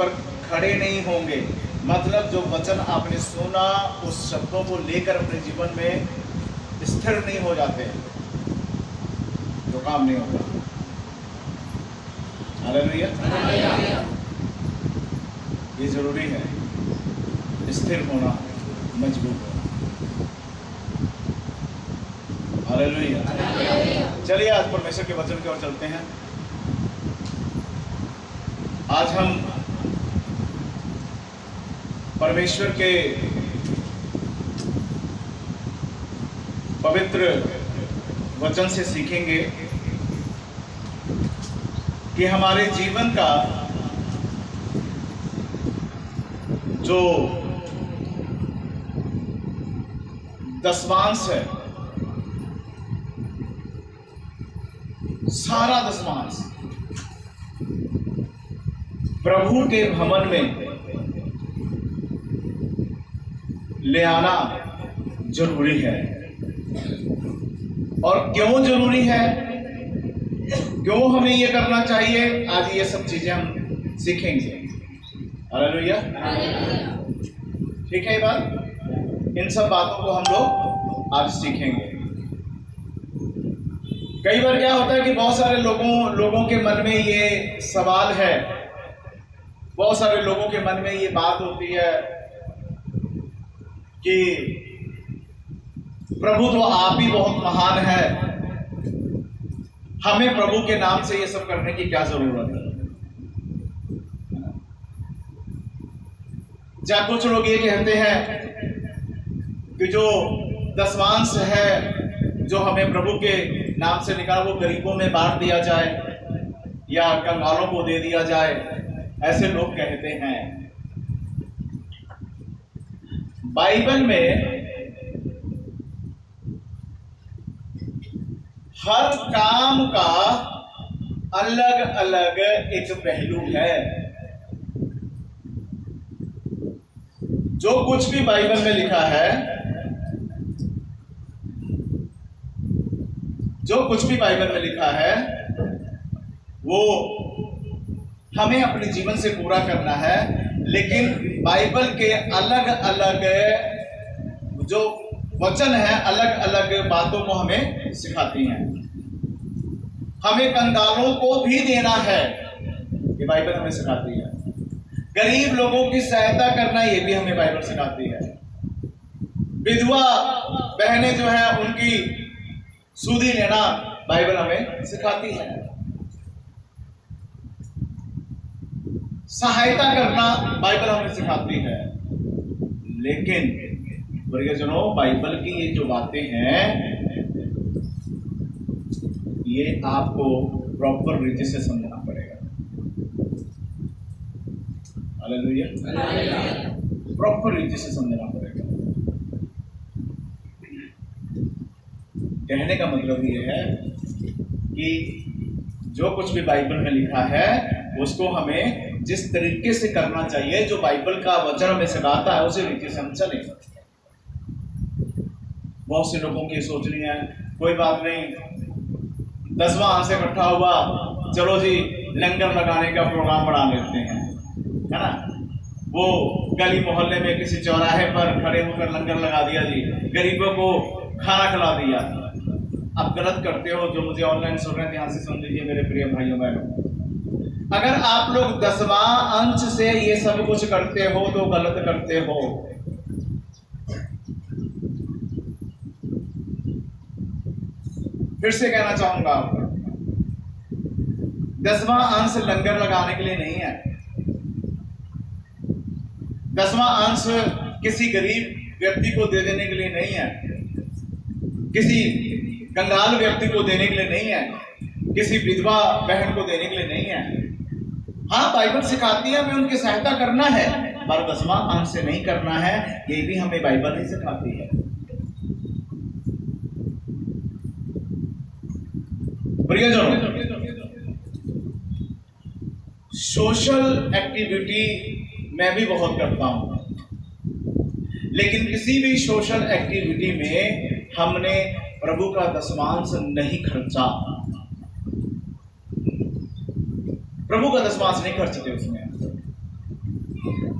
पर खड़े नहीं होंगे, मतलब जो वचन आपने सुना उस शब्दों को लेकर अपने जीवन में स्थिर नहीं हो जाते, तो काम नहीं होगा। हालेलुया। ये जरूरी है, स्थिर होना, मजबूत होना। हालेलुया। चलिए आज परमेश्वर के वचन की ओर चलते हैं। आज हम परमेश्वर के पवित्र वचन से सीखेंगे कि हमारे जीवन का जो दसवांश है, सारा दसवांश प्रभु के भवन में ले आना जरूरी है। और क्यों जरूरी है, क्यों हमें ये करना चाहिए, आज ये सब चीजें हम सीखेंगे। हालेलुया। ठीक है, ये बात, इन सब बातों को हम लोग आज सीखेंगे। कई बार क्या होता है कि बहुत सारे लोगों के मन में ये सवाल है, बहुत सारे लोगों के मन में ये बात होती है कि प्रभु तो आप ही बहुत महान है, हमें प्रभु के नाम से ये सब करने की क्या जरूरत है। जहां कुछ लोग ये कहते हैं कि जो दसवांश है जो हमें प्रभु के नाम से निकाला, वो गरीबों में बांट दिया जाए या कंगालों को दे दिया जाए, ऐसे लोग कहते हैं। बाइबल में हर काम का अलग अलग एक पहलू है। जो कुछ भी बाइबल में लिखा है, जो कुछ भी बाइबल में लिखा है वो हमें अपने जीवन से पूरा करना है, लेकिन बाइबल के अलग अलग जो वचन है अलग अलग बातों को हमें सिखाती हैं। हमें कंगालों को भी देना है, ये बाइबल हमें सिखाती है। गरीब लोगों की सहायता करना, ये भी हमें बाइबल सिखाती है। विधवा बहनें जो है उनकी सुधि लेना बाइबल हमें सिखाती है। सहायता करना बाइबल हमें सिखाती है। लेकिन प्रियजनों, बाइबल की ये जो बातें हैं ये आपको प्रॉपर रीति से समझना पड़ेगा। हालेलुया। प्रॉपर रीति से समझना पड़ेगा। कहने का मतलब ये है कि जो कुछ भी बाइबल में लिखा है उसको हमें जिस तरीके से करना चाहिए, जो बाइबल का वचन हमें सिखाता है, उसी रीति से हम चलें। बहुत से लोगों की सोचनी है, कोई बात नहीं, 10वां अंश इकट्ठा हुआ, चलो जी लंगर लगाने का प्रोग्राम बना लेते हैं, है ना। वो गली मोहल्ले में किसी चौराहे पर खड़े होकर लंगर लगा दिया जी, गरीबों को खाना खिला दिया। आप गलत करते हो। जो मुझे ऑनलाइन सुन रहे हैं ध्यान से सुन लीजिए मेरे प्रिय भाइयों बहनों, अगर आप लोग 10वां अंश से ये सब कुछ करते हो तो गलत करते हो। फिर से कहना चाहूंगा आपको, 10वां अंश लंगर लगाने के लिए नहीं है। 10वां अंश किसी गरीब व्यक्ति को दे देने के लिए नहीं है, किसी कंगाल व्यक्ति को देने के लिए नहीं है, किसी विधवा बहन को देने के लिए नहीं है। हाँ, बाइबल सिखाती है हमें उनकी सहायता करना है, पर 10वां अंश से नहीं करना है, ये भी हमें बाइबल नहीं सिखाती है। प्रियजनों, सोशल एक्टिविटी मैं भी बहुत करता हूं, लेकिन किसी भी सोशल एक्टिविटी में हमने प्रभु का दसवांश नहीं खर्चा, प्रभु का दसवांश नहीं खर्चते उसमें।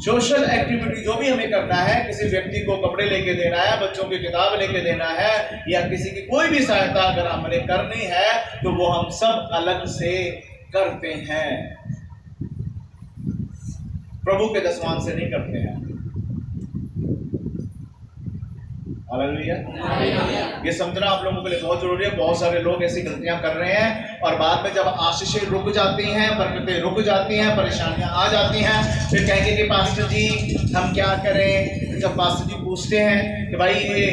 सोशल एक्टिविटी जो भी हमें करना है, किसी व्यक्ति को कपड़े लेके देना है, बच्चों की किताब लेके देना है, या किसी की कोई भी सहायता अगर हमने करनी है तो वो हम सब अलग से करते हैं, प्रभु के दसवान से नहीं करते हैं। हालेलुया। ये समझना आप लोगों के लिए बहुत जरूरी है। बहुत सारे लोग ऐसी गलतियां कर रहे हैं और बाद में जब आशीषें रुक जाती हैं, बरकतें रुक जाती हैं, परेशानियां आ जाती हैं, फिर कहेंगे कि पास्टर जी हम क्या करें। जब पास्टर जी पूछते हैं कि भाई ये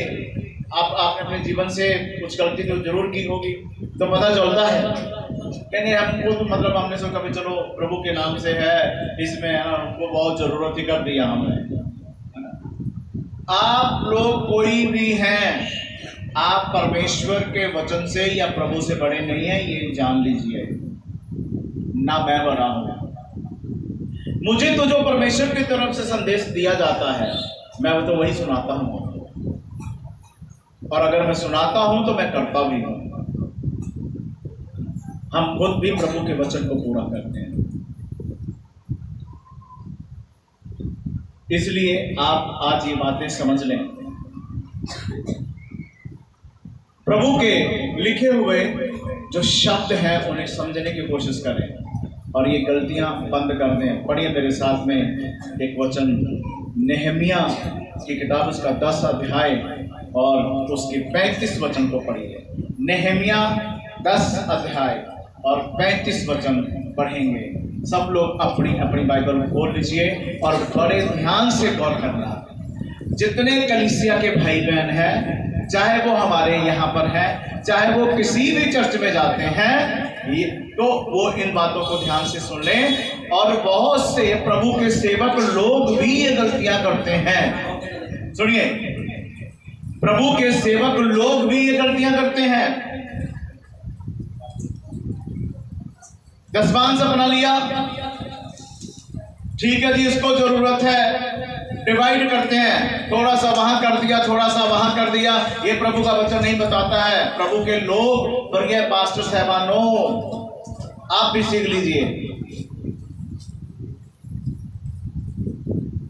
आपने अपने जीवन से कुछ गलती तो जरूर की होगी, तो पता चलता है कहेंगे हमको तो मतलब हमने सोचा कि चलो प्रभु के नाम से है, इसमें हमको बहुत जरूरत ही कर दिया हमने। आप लोग कोई भी हैं, आप परमेश्वर के वचन से या प्रभु से बड़े नहीं हैं, ये जान लीजिए। ना मैं बड़ा हूं, मुझे तो जो परमेश्वर की तरफ से संदेश दिया जाता है मैं तो वही सुनाता हूं, और अगर मैं सुनाता हूं तो मैं करता भी हूं। हम खुद भी प्रभु के वचन को पूरा करते हैं। इसलिए आप आज ये बातें समझ लें, प्रभु के लिखे हुए जो शब्द हैं उन्हें समझने की कोशिश करें और ये गलतियां बंद कर दें। पढ़िए मेरे साथ में एक वचन, नेहमिया की किताब उसका 10 अध्याय और उसके 35 वचन को पढ़िए। नेहमिया 10 अध्याय और 35 वचन पढ़ेंगे। सब लोग अपनी अपनी बाइबल खोल लीजिए और बड़े ध्यान से गौर करना। जितने कलीसिया के भाई बहन हैं, चाहे वो हमारे यहाँ पर हैं, चाहे वो किसी भी चर्च में जाते हैं, तो वो इन बातों को ध्यान से सुन लें। और बहुत से प्रभु के सेवक लोग भी ये गलतियां करते हैं। सुनिए, प्रभु के सेवक लोग भी ये गलतियां करते हैं। दसवांश अपना लिया, ठीक है जी, इसको जरूरत है, डिवाइड करते हैं, थोड़ा सा वहां कर दिया, थोड़ा सा वहां कर दिया। ये प्रभु का वचन नहीं बताता है। प्रभु के लोग, वर्गीय पास्टर साहबानो, आप भी सीख लीजिए,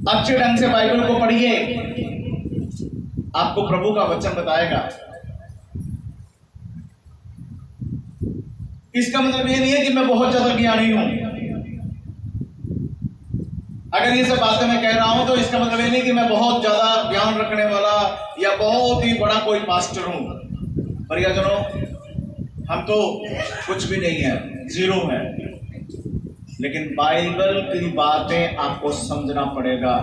अच्छे ढंग से बाइबल को पढ़िए, आपको प्रभु का वचन बताएगा। इसका मतलब ये नहीं है कि मैं बहुत ज्यादा ज्ञानी हूं। अगर ये सब बातें मैं कह रहा हूं तो इसका मतलब ये नहीं कि मैं बहुत ज्यादा ज्ञान रखने वाला या बहुत ही बड़ा कोई पास्टर हूं। परिजनों, हम तो कुछ भी नहीं है, जीरो है। लेकिन बाइबल की बातें आपको समझना पड़ेगा।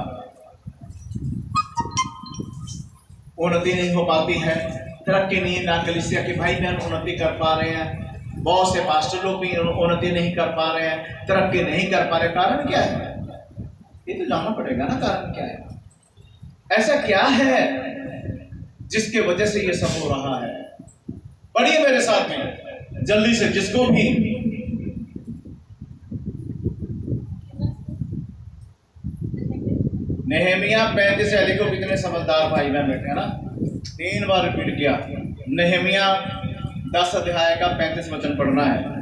उन्नति नहीं हो पाती है, तरक्की नहीं, ना कलीसिया के भाई बहन उन्नति कर पा रहे हैं, बहुत से पास्टर लोग भी उन्नति नहीं कर पा रहे हैं, तरक्की नहीं कर पा रहे। कारण क्या है? ये तो जानना पड़ेगा ना, कारण क्या है, ऐसा क्या है जिसके वजह से ये सब हो रहा है। पढ़िए मेरे साथ में जल्दी से, जिसको भी नेहमिया 35 से। देखो कितने समझदार भाई बहन बैठे हैं ना, 3 बार रिपीट किया। नेहमिया 10 अध्याय का 35 वचन पढ़ना है।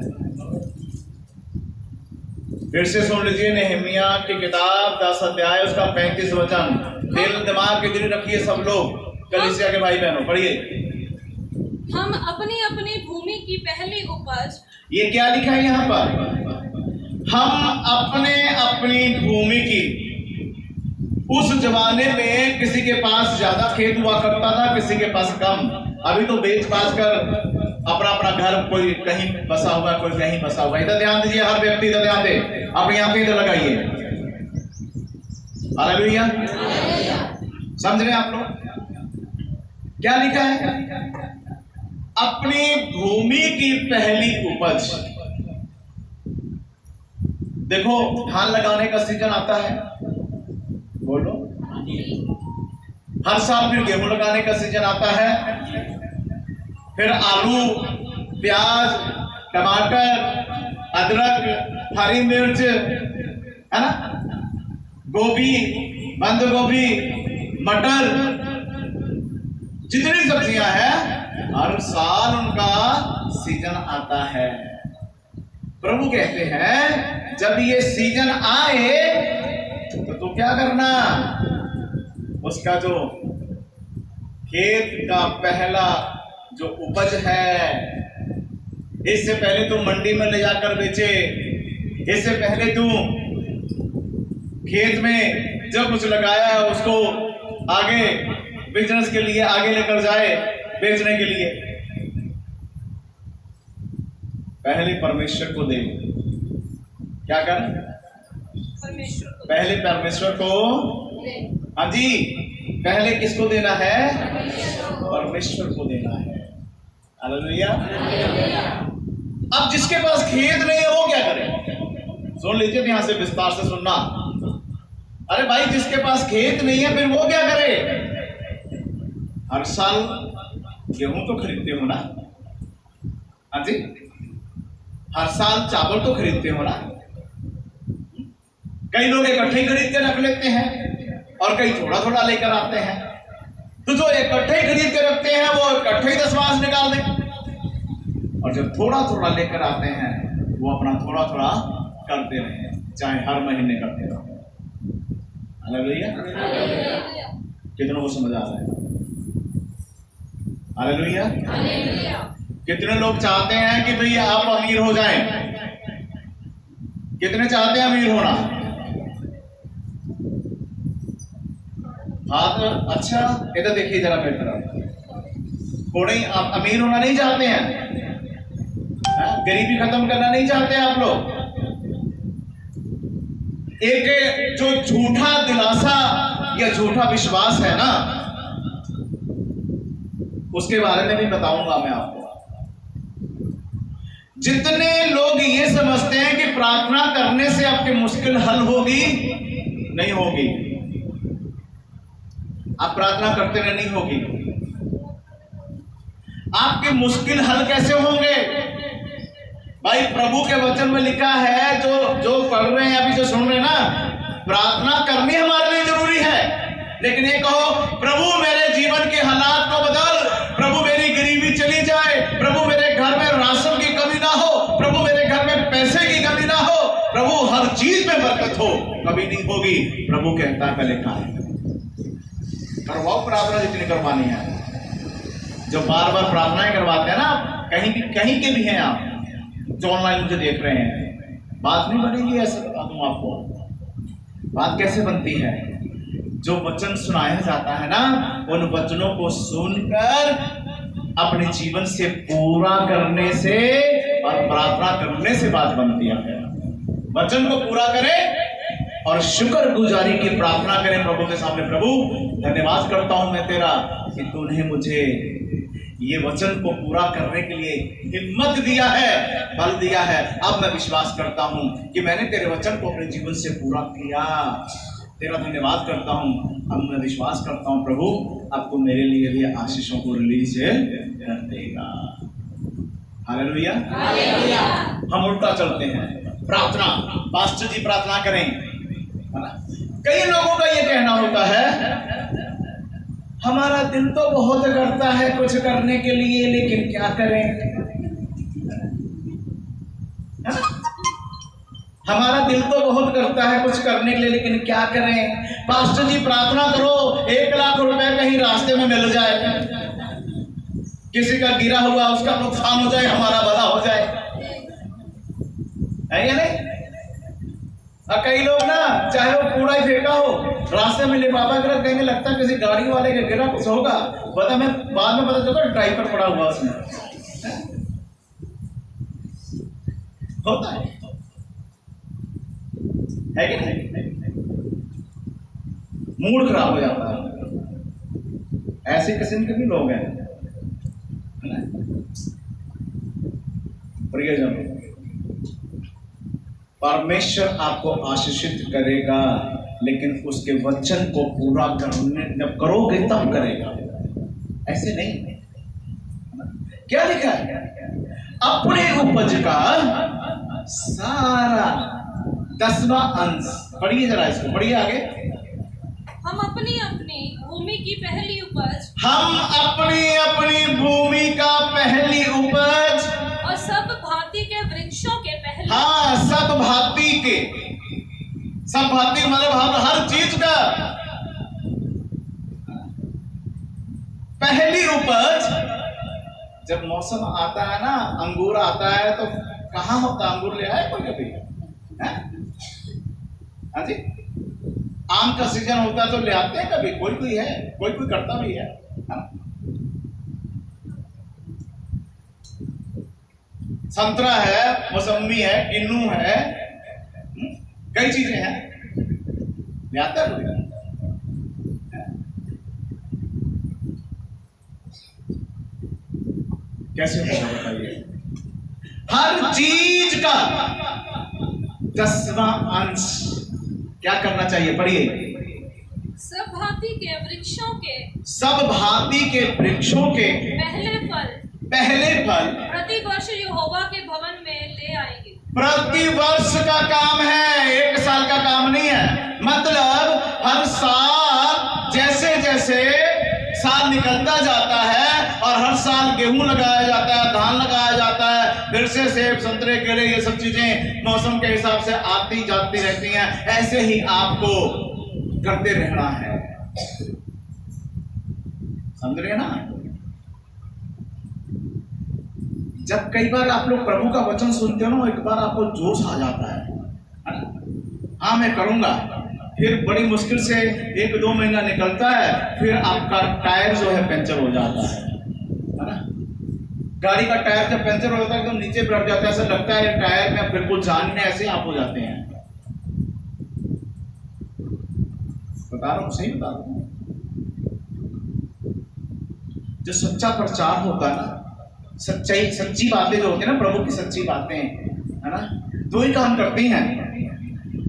फिर से सुन लीजिए, नेहमिया की किताब 10 अध्याय उसका 35 वचन। दिल दिमाग इधर रखिए सब लोग, कलीसिया के भाई बहनों, पढ़िए। हम अपनी अपनी भूमि की पहली उपज, ये क्या लिखा है यहाँ पर? हम अपने अपनी भूमि की। उस जमाने में किसी के पास ज्यादा खेत हुआ करता था, किसी के पास कम। अभी तो बेच बाच कर अपना अपना घर, कोई कहीं बसा हुआ, कोई कहीं बसा हुआ। इधर ध्यान दीजिए, हर व्यक्ति इधर ध्यान दे, अपनी आंखें इधर लगाइए। हालेलुया, समझ रहे हैं आप लोग क्या लिखा है? अपनी भूमि की पहली उपज। देखो, धान लगाने का सीजन आता है, बोलो, हर साल फिर गेहूं लगाने का सीजन आता है, फिर आलू, प्याज, टमाटर, अदरक, हरी मिर्च, है ना, गोभी, बंद गोभी, मटर, जितनी सब्जियां हैं हर साल उनका सीजन आता है। प्रभु कहते हैं जब ये सीजन आए तो तो तू क्या करना, उसका जो खेत का पहला जो उपज है, इससे पहले तू मंडी में ले जाकर बेचे, इससे पहले तू खेत में जब कुछ लगाया है उसको आगे बिजनेस के लिए आगे लेकर जाए, बेचने के लिए। पहले परमेश्वर को दे। क्या कर? परमेश्वर को पहले परमेश्वर को, हाँ जी, पहले किसको देना है? परमेश्वर को देना है। हालेलुया। अब जिसके पास खेत नहीं है वो क्या करे? सुन लीजिए ध्यान से, विस्तार से सुनना। अरे भाई, जिसके पास खेत नहीं है फिर वो क्या करे? हर साल गेहूं तो खरीदते हो ना? हाँ जी, हर साल चावल तो खरीदते हो ना? कई लोग इकट्ठे ही खरीद के रख लेते हैं और कई थोड़ा थोड़ा लेकर आते हैं। तो जो इकट्ठे ही खरीद के रखते हैं वो इकट्ठे ही 10 मांस निकाल दें, और जब थोड़ा थोड़ा लेकर आते हैं वो अपना थोड़ा थोड़ा करते रहे, चाहे हर महीने करते रहो। हालेलुया। कितनों को समझ आ रहा है? हालेलुया। कितने लोग चाहते हैं कि भैया आप अमीर हो जाएं? कितने चाहते हैं अमीर होना? हाँ, तो अच्छा इधर देखिए जरा मेरी तरफ। थोड़े आप अमीर होना नहीं चाहते हैं? गरीबी खत्म करना नहीं चाहते आप लोग? एक जो झूठा दिलासा या झूठा विश्वास है ना, उसके बारे में भी बताऊंगा मैं आपको। जितने लोग ये समझते हैं कि प्रार्थना करने से आपकी मुश्किल हल होगी, नहीं होगी। आप प्रार्थना करते रहे, नहीं होगी। आपके मुश्किल हल कैसे होंगे भाई? प्रभु के वचन में लिखा है, जो पढ़ रहे हैं अभी, जो सुन रहे हैं ना, प्रार्थना करनी हमारे लिए जरूरी है। लेकिन ये कहो, प्रभु मेरे जीवन के हालात को बदल, प्रभु मेरी गरीबी चली जाए, प्रभु मेरे घर में राशन की कमी ना हो, प्रभु मेरे घर में पैसे की कमी ना हो, प्रभु हर चीज में बरकत हो। कभी नहीं होगी। प्रभु कहता है पहले कहा करवाओ प्रार्थना जितनी करवानी है। जो बार बार प्रार्थनाएं करवाते हैं ना, कहीं के भी हैं आप जो ऑनलाइन मुझे देख रहे हैं, बात नहीं बनेगी। ऐसे बता दूं आपको, बात कैसे बनती है? जो वचन सुनाया जाता है ना, उन वचनों को सुनकर अपने जीवन से पूरा करने से और प्रार्थना करने से बात बनती है। वचन को पूरा करें और शुक्र गुजारी की प्रार्थना करें प्रभु के सामने। प्रभु धन्यवाद करता हूं मैं तेरा कि तूने मुझे ये वचन को पूरा करने के लिए हिम्मत दिया है, बल दिया है। अब मैं विश्वास करता हूं कि मैंने तेरे वचन को अपने जीवन से पूरा किया। तेरा धन्यवाद करता हूं। अब मैं विश्वास करता हूं प्रभु, अब तू मेरे लिए भी आशीषों को रिलीज कर देगा। हालेलुया। हम उल्टा चलते हैं। प्रार्थना, पास्टर जी प्रार्थना करें, है ना? कई लोगों का ये कहना होता है, हमारा दिल तो बहुत करता है कुछ करने के लिए, लेकिन क्या करें? हमारा दिल तो बहुत करता है कुछ करने के लिए, लेकिन क्या करें? पास्टर जी प्रार्थना करो 1 लाख रुपए कहीं रास्ते में मिल जाए, किसी का गिरा हुआ उसका नुकसान हो जाए, हमारा भला हो जाए, है या नहीं? और कई लोग ना, चाहे वो कूड़ा ही फेंका हो, रास्ते में लिफाफा गिरा, कहेंगे लगता है किसी गाड़ी वाले के गिरा, कुछ होगा। बता, मैं बाद में पता चला ड्राइवर पड़ा हुआ उसमें। होता है कि नहीं? मूड खराब हो जाता है। ऐसे किस्म के भी लोग हैं, है ना? प्रियजन, परमेश्वर आपको आशीषित करेगा, लेकिन उसके वचन को पूरा करने जब करोगे तब करेगा, ऐसे नहीं। क्या लिखा है? अपने उपज का सारा 10वां अंश। पढ़िए जरा इसको, पढ़िए आगे। हम अपनी अपनी भूमि की पहली उपज, हम अपनी अपनी भूमि का पहली उपज और सब भांति के वृक्षों के पहले, हाँ, सब भांति के, सब भांति मतलब हर चीज का पहली उपज। जब मौसम आता है ना, अंगूर आता है, तो कहाँ होता अंगूर ले आए कोई कभी? हाँ जी, आम का सीजन होता है तो ले आते हैं कभी? कोई कोई है, कोई कोई करता भी है। संतरा है, मौसम्बी है, किन्नू है, कई चीजें हैं, ले आता है कोई? कैसे होगा बताइए? हर चीज का 10वां अंश क्या करना चाहिए? पढ़िए। सब भांति के वृक्षों के, सब भांति के वृक्षों के पहले फल प्रतिवर्ष यहोवा के भवन में ले आएंगे। प्रतिवर्ष का काम है, एक साल का काम नहीं है। मतलब हर साल जैसे जैसे साल निकलता जाता है और हर साल गेहूं लगाया जाता है, धान लगाया जाता है, फिर से सेब, संतरे, केले, ये सब चीजें मौसम के हिसाब से आती जाती रहती हैं। ऐसे ही आपको करते रहना है, समझ रहे ना? जब कई बार आप लोग प्रभु का वचन सुनते हो ना, एक बार आपको जोश आ जाता है ना? हाँ मैं करूंगा, फिर बड़ी मुश्किल से 1-2 महीना निकलता है, फिर आपका टायर जो है पंचर हो जाता है ना? गाड़ी का टायर जब पंचर होता है एकदम नीचे बैठ जाता है, ऐसा लगता है टायर में बिल्कुल जान नहीं, ऐसे आप हो जाते हैं। बता रहा हूँ, सही बता रहा हूँ। जो सच्चा प्रचार होता है ना, सच्चाई, सच्ची बातें जो होती है ना, प्रभु की सच्ची बातें, है ना, दो ही काम करती हैं।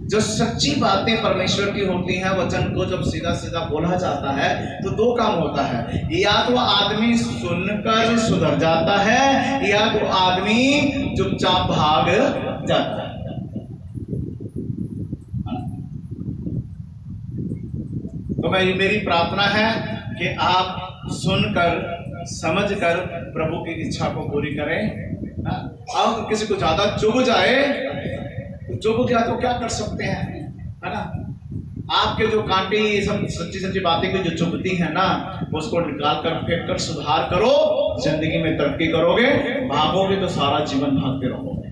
जो सच्ची बातें परमेश्वर की होती हैं, वचन को जब सीधा सीधा बोला जाता है तो 2 काम होता है, या तो आदमी सुनकर सुधर जाता है, या तो आदमी चुपचाप भाग जाता है। तो मेरी प्रार्थना है कि आप सुनकर समझकर प्रभु की इच्छा को पूरी करें। अब किसी को ज्यादा चुभ जाए तो चुभ गया तो क्या कर सकते हैं, है ना? आपके जो कांटे, सब सच्ची सच्ची बातें की जो चुभती है ना, उसको निकाल कर फेंक कर सुधार करो, जिंदगी में तरक्की करोगे। भागोगे तो सारा जीवन भागते रहोगे।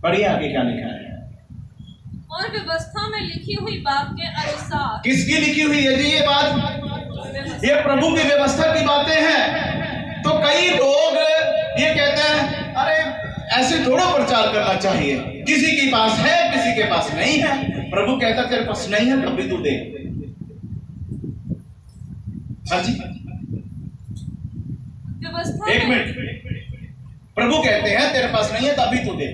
पढ़िए आगे क्या लिखा है। और व्यवस्था में लिखी हुई बात के अनुसार। किसकी लिखी हुई है जी ये बात? ये प्रभु की व्यवस्था की बातें हैं। तो कई लोग ये कहते हैं, अरे ऐसे थोड़ा प्रचार करना चाहिए, किसी के पास है किसी के पास नहीं है। प्रभु कहता तेरे पास नहीं है तब भी तू दे। हाँ जी, व्यवस्था एक मिनट, प्रभु कहते हैं तेरे पास नहीं है तब भी तू दे।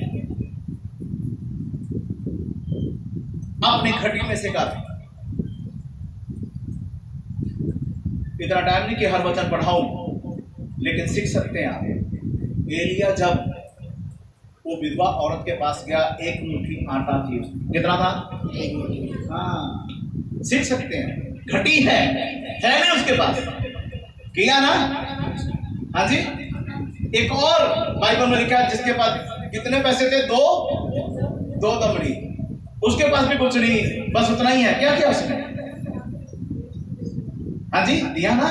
अपनी घटी में से कर। इतना टाइम नहीं कि हर वचन पढ़ाऊं, लेकिन सीख सकते हैं आप। एलिया जब वो विधवा औरत के पास गया, 1 मुट्ठी आटा थी, कितना था? 1 मुट्ठी। हाँ, सीख सकते हैं। घटी है नहीं उसके पास, किया ना? हाँ जी। एक और बाइबल में लिखा है जिसके पास कितने पैसे थे? 2 दमड़ी। उसके पास भी कुछ नहीं, बस उतना ही है। क्या किया उसने? हाँ जी, दिया ना।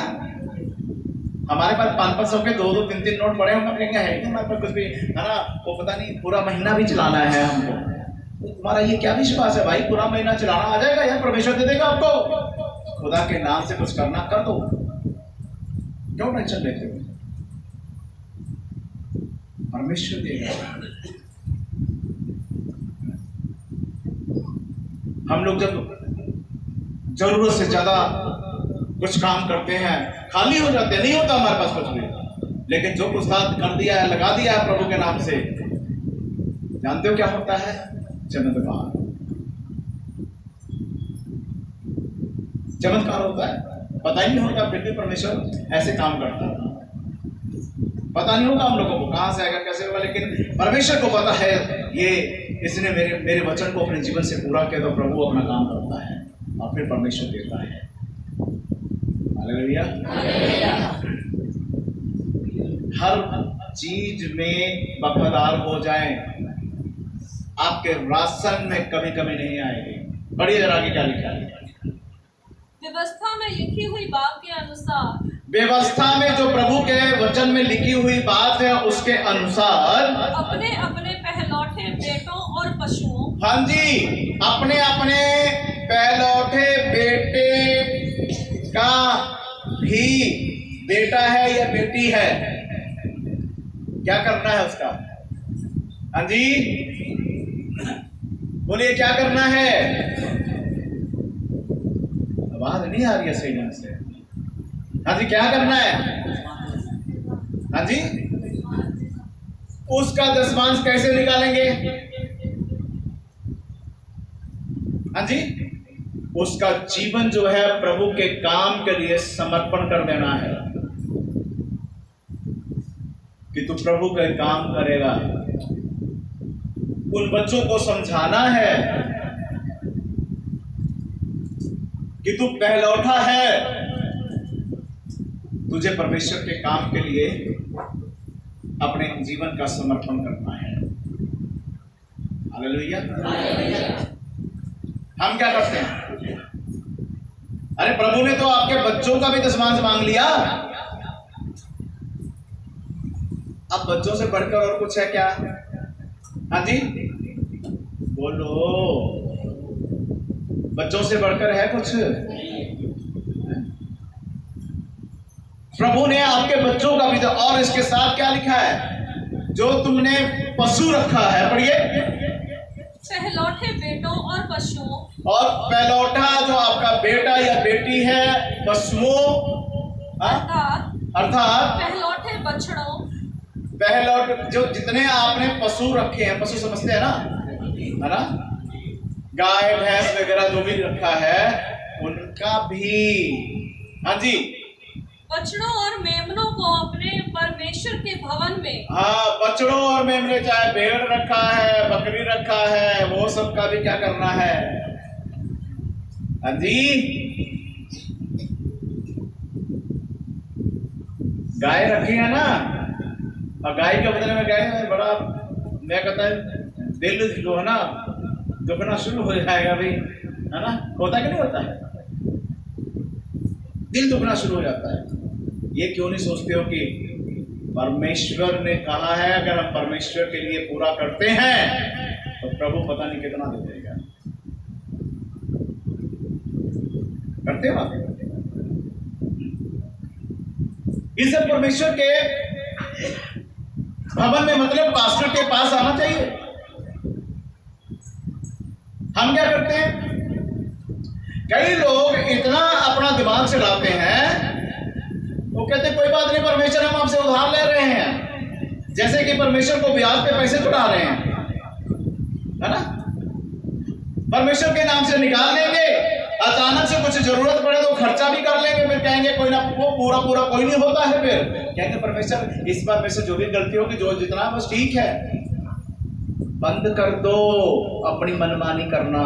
हमारे पास 500 के 2-2, 3-3 नोट पड़े होंगे, अपने क्या है नहीं हमारे पास कुछ भी, है ना? वो पता नहीं पूरा महीना भी चलाना है हमको। तो तुम्हारा ये क्या विश्वास है भाई, पूरा महीना चलाना आ जाएगा या परमेश्वर दे देगा आपको? खुदा के नाम से कुछ करना कर दो, क्यों टेंशन लेते हो? परमेश्वर देगा। हम लोग जब जरूरत से ज्यादा कुछ काम करते हैं, खाली हो जाते हैं, नहीं होता हमारे पास कुछ भी। लेकिन जो कुछ कर दिया है, लगा दिया है प्रभु के नाम से, जानते हो क्या होता है? चमत्कार। चमत्कार होता है, पता ही नहीं होता, फिर भी परमेश्वर ऐसे काम करता है। पता नहीं होगा हम लोगों को कहां से आएगा, कैसे होगा, लेकिन परमेश्वर को पता है ये इसने मेरे वचन को अपने जीवन से पूरा किया, तो प्रभु अपना काम करता है और फिर परमेश्वर देता है। हालेलुया। हर चीज में वफादार हो जाएं। आपके राशन में कभी कमी नहीं आएगी। बढ़िए जरा आगे क्या लिखा है। व्यवस्था में लिखी हुई बात के अनुसार व्यवस्था में जो प्रभु के वचन में लिखी हुई बात है उसके अनुसार अपने अपने पहलौठे बेटों और पशुओं, हाँ जी, अपने अपने पहलौठे बेटे का भी, बेटा है या बेटी है, क्या करना है उसका? हाँ जी बोलिए क्या करना है? आवाज नहीं आ रही है सही ढंग से। हाँ जी क्या करना है? हाँ जी उसका दशमांश कैसे निकालेंगे? हाँ जी उसका जीवन जो है प्रभु के काम के लिए समर्पण कर देना है कि तू प्रभु का काम करेगा। उन बच्चों को समझाना है कि तू पहलौठा है, तुझे परमेश्वर के काम के लिए अपने जीवन का समर्पण करना है। हालेलुया। हम क्या करते हैं? अरे प्रभु ने तो आपके बच्चों का भी दशमांश मांग लिया, अब बच्चों से बढ़कर और कुछ है क्या? हाँ जी बोलो, बच्चों से बढ़कर है कुछ? प्रभु ने आपके बच्चों का भी तो, और इसके साथ क्या लिखा है? जो तुमने पशु रखा है, पढ़िए, पहलौठे बेटों और पशुओं, और पहलौठा जो आपका बेटा या बेटी है, पशुओं अर्थात पहलौठे बछड़ों, पहलौठ जो जितने आपने पशु रखे हैं, पशु समझते हैं ना, है ना, गाय भैंस वगैरह जो भी रखा है उनका भी। हाँ जी बछड़ों और मेमनों को अपने परमेश्वर के भवन में, हाँ बछड़ों और मेमने, चाहे भेड़ रखा है, बकरी रखा है, वो सब का भी क्या करना है? हाँ जी गाय रखी है ना, और गाय के बदले में गाय बड़ा मैं कहता है दिल जो है ना दुखना शुरू हो जाएगा भाई, है ना, होता कि नहीं होता है? दिल दुखना शुरू हो जाता है। ये क्यों नहीं सोचते हो कि परमेश्वर ने कहा है अगर हम परमेश्वर के लिए पूरा करते हैं तो प्रभु पता नहीं कितना दे देगा। करते हो आप? इस परमेश्वर के भवन में मतलब पास्टर के पास आना चाहिए। हम क्या करते हैं? कई लोग इतना अपना दिमाग चलाते हैं, वो कहते हैं कोई बात नहीं, परमेश्वर हम आपसे उधार ले रहे हैं, जैसे कि परमेश्वर को ब्याज पे पैसे चढ़ा रहे हैं, है ना, परमेश्वर के नाम से निकाल लेंगे, अचानक से कुछ जरूरत पड़े तो खर्चा भी कर लेंगे, फिर कहेंगे कोई ना, वो पूरा पूरा कोई नहीं होता है, फिर कहेंगे परमेश्वर इस बार में से जो भी गलती होगी, जो जितना बस ठीक है। बंद कर दो अपनी मनमानी करना।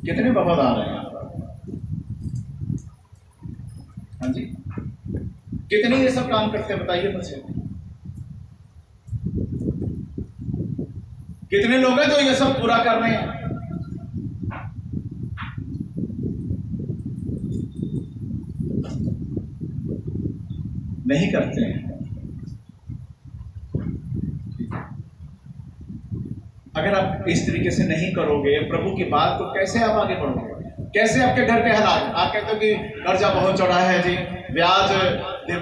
कितने वफादार हैं? हाँ जी कितने ये सब काम करते हैं बताइए मुझे। कितने लोग हैं जो ये सब पूरा कर रहे हैं? नहीं करते हैं। अगर आप इस तरीके से नहीं करोगे प्रभु की बात, तो कैसे आप आगे बढ़ोगे? कैसे आपके घर के हालात? आप कहते हो कि कर्जा बहुत चढ़ा है जी, ब्याज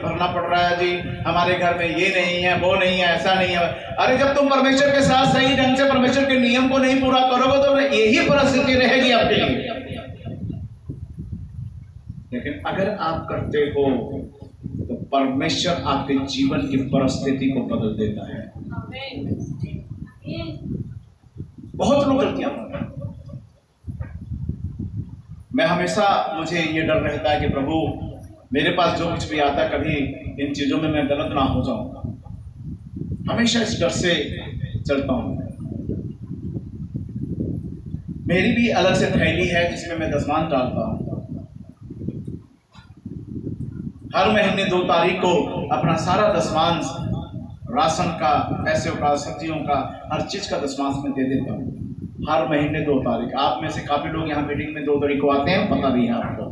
भरना पड़ रहा है जी, हमारे घर में ये नहीं है, वो नहीं है, ऐसा नहीं है। अरे जब तुम परमेश्वर के साथ सही ढंग से परमेश्वर के नियम को नहीं पूरा करोगे तो यही परिस्थिति रहेगी आपके लिए। लेकिन अगर आप करते हो तो परमेश्वर आपके जीवन की परिस्थिति को बदल देता है। बहुत लोग गलतियां करते हैं। मैं हमेशा, मुझे ये डर रहता है कि प्रभु मेरे पास जो कुछ भी आता है कभी इन चीजों में मैं गलत ना हो जाऊं। हमेशा इस डर से चलता हूं। मेरी भी अलग से थैली है जिसमें मैं दशमांश डालता हूं। हर महीने 2 तारीख को अपना सारा दशमांश, राशन का, पैसों का, सब्जियों का, हर चीज का दशमांश मैं दे देता हूँ। हर महीने 2 तारीख। आप में से काफी लोग यहाँ मीटिंग में 2 तारीख को आते हैं, पता भी है आपको।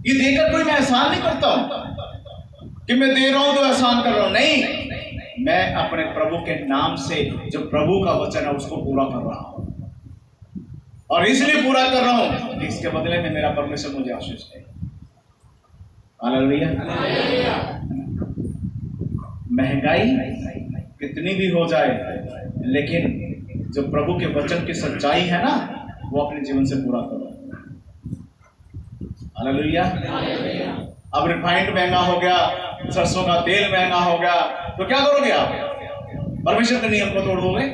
ये देकर कोई मैं एहसान नहीं करता हूं कि मैं दे रहा हूं तो एहसान कर रहा हूं, नहीं। मैं अपने प्रभु के नाम से जो प्रभु का वचन है उसको पूरा कर रहा हूं, और इसलिए पूरा कर रहा हूं कि इसके बदले में मेरा परमेश्वर मुझे आशीष दे। हालेलुया। महंगाई कितनी भी हो जाए, लेकिन जो प्रभु के वचन की सच्चाई है ना, वो अपने जीवन से पूरा करो। हालेलुया। अब रिफाइंड महंगा हो गया, सरसों का तेल महंगा हो गया, तो क्या करोगे आप? परमेश्वर के नियम को तोड़ दोगे?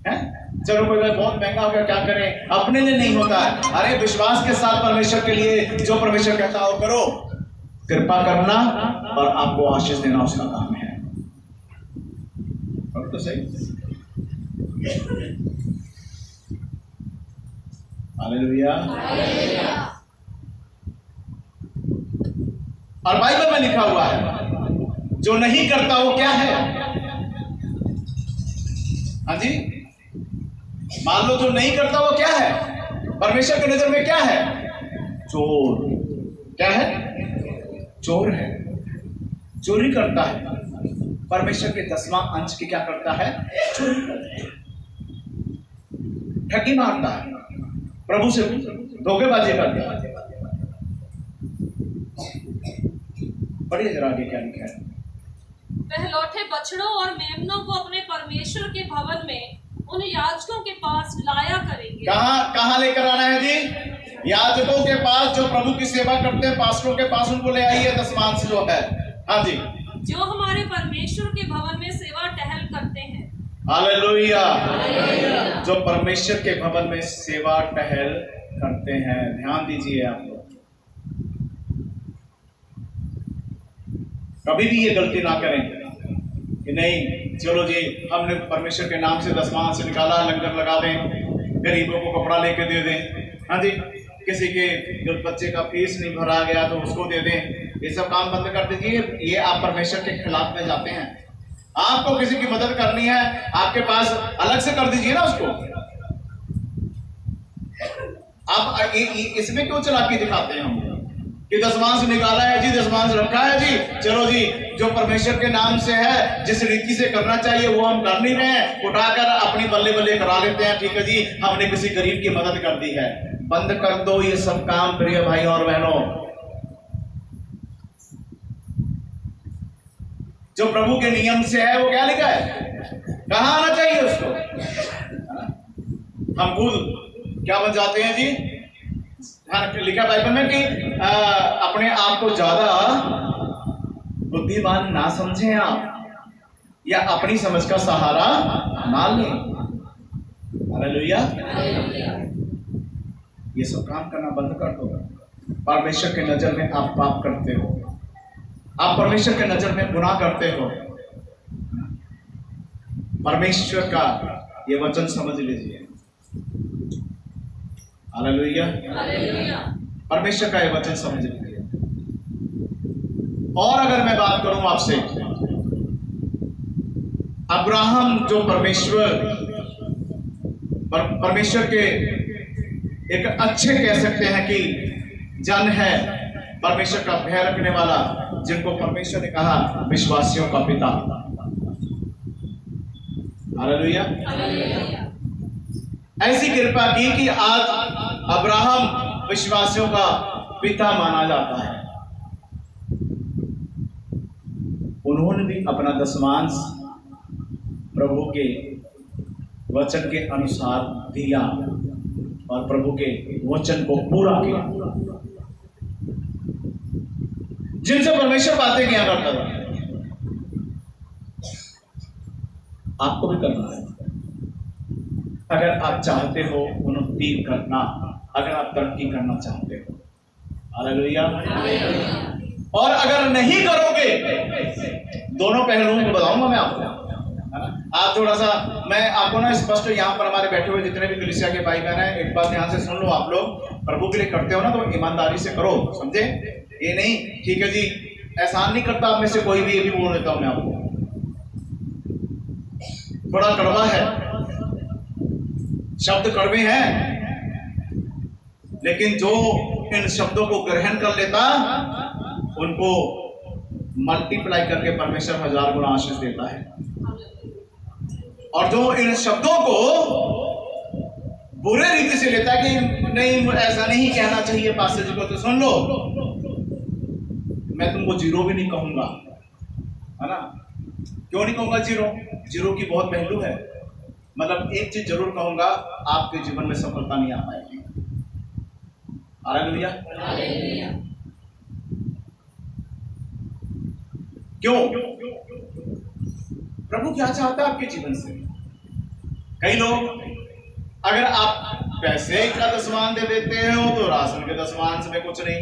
हैं? चलो कोई बहुत महंगा हो गया, क्या करें? अपने लिए नहीं होता है। अरे विश्वास के साथ परमेश्वर के लिए जो परमेश्वर कहता हो करो। कृपा करना और आपको आशीष देना उसका काम है। तो सही। हालेलुया। और बाइबल में लिखा हुआ है, जो नहीं करता वो क्या है? हाँ जी, मान लो जो नहीं करता वो क्या है? परमेश्वर की नजर में क्या है? चोर। क्या है? चोर है, चोरी करता है। परमेश्वर के 10वां अंश की क्या करता है? चोरी करता है, ठगी मारता है, प्रभु से धोखेबाजी करता है। पढ़िए जरा आगे क्या लिखा है। पहलौठे बछड़ों और मेमनों को अपने परमेश्वर के भवन में उन याजकों के पास लाया करेंगे। कहाँ लेकर आना है जी? याजकों के पास, जो प्रभु की सेवा करते हैं, पास्टरों के पास, उनको ले आइए दशमांश जो है। हाँ जी, जो हमारे परमेश्वर के भवन में सेवा टहल करते हैं। हालेलुया। जो परमेश्वर के भवन में सेवा टहल करते हैं। ध्यान दीजिए आप लोग, कभी भी ये गलती ना करें कि नहीं चलो जी हमने परमेश्वर के नाम से दशमांश निकाला, लंगर लगा दें, गरीबों को कपड़ा लेके दे दें। हाँ जी, किसी के जो बच्चे का फीस नहीं भरा गया तो उसको दे दें। ये सब काम बंद कर दीजिए। ये आप परमेश्वर के खिलाफ में जाते हैं। आपको किसी की मदद करनी है, आपके पास अलग से कर दीजिए ना उसको। आप इसमें क्यों चालाकी दिखाते हैं हम कि दशमांश निकाला है जी, दशमांश रखा है जी, चलो जी जो परमेश्वर के नाम से है, जिस रीति से करना चाहिए वो हम कर नहीं रहे हैं, उठाकर अपनी बल्ले बल्ले करा लेते हैं। ठीक है जी, हमने किसी गरीब की मदद कर दी है। बंद कर दो ये सब काम प्रिय भाई और बहनों। जो प्रभु के नियम से है वो क्या लिखा है, कहां आना चाहिए उसको। हम खुद क्या बन जाते हैं जी, लिखा बाइबल में कि अपने आप को ज्यादा बुद्धिमान ना समझें आप, या अपनी समझ का सहारा ना लें। हालेलुया। ये सब काम करना बंद कर दो। परमेश्वर के नजर में आप पाप करते हो, आप परमेश्वर के नजर में गुनाह करते हो। परमेश्वर का ये वचन समझ लीजिए। हालेलुया। परमेश्वर का ये वचन समझ लीजिए। और अगर मैं बात करूं आपसे, अब्राहम जो परमेश्वर के एक अच्छे कह सकते हैं कि जन है, परमेश्वर का भय रखने वाला, जिनको परमेश्वर ने कहा विश्वासियों का पिता। हालेलुया। ऐसी कृपा की कि आज अब्राहम विश्वासियों का पिता माना जाता है। उन्होंने भी अपना दशमांश प्रभु के वचन के अनुसार दिया और प्रभु के वचन को पूरा किया, जिनसे परमेश्वर बातें किया करता था। आपको भी करना है अगर आप चाहते हो उन्नति करना, अगर आप तरक्की करना चाहते हो। हालेलुया। और अगर नहीं करोगे, दोनों पहलुओं को बताऊंगा मैं आपको। आप थोड़ा सा, मैं आपको ना स्पष्ट यहाँ पर हमारे बैठे हुए जितने भी कलीसिया के भाई बहन हैं, एक बात ध्यान से सुन लो आप लोग। प्रभु के लिए करते हो ना तो ईमानदारी से करो, समझे? ये नहीं ठीक है जी एहसान नहीं करता आप में से कोई भी, ये भी बोल देता हूं मैं आपको, थोड़ा कड़वा है, शब्द कड़वे हैं, लेकिन जो इन शब्दों को ग्रहण कर लेता उनको मल्टीप्लाई करके परमेश्वर 1000 गुना आशीष देता है। और जो इन शब्दों को बुरे रीति से लेता है कि नहीं ऐसा नहीं कहना चाहिए पास्टर जी को, तो सुन लो, मैं तुमको जीरो भी नहीं कहूंगा, है ना? क्यों नहीं कहूंगा जीरो? जीरो की बहुत पहलू है। मतलब एक चीज जरूर कहूंगा, आपके जीवन में सफलता नहीं आ पाएगी। हालेलुया। क्यों? प्रभु क्या चाहता है आपके जीवन से? कई लोग अगर आप पैसे का दशमान दे देते हो तो राशन के दशमान में कुछ नहीं,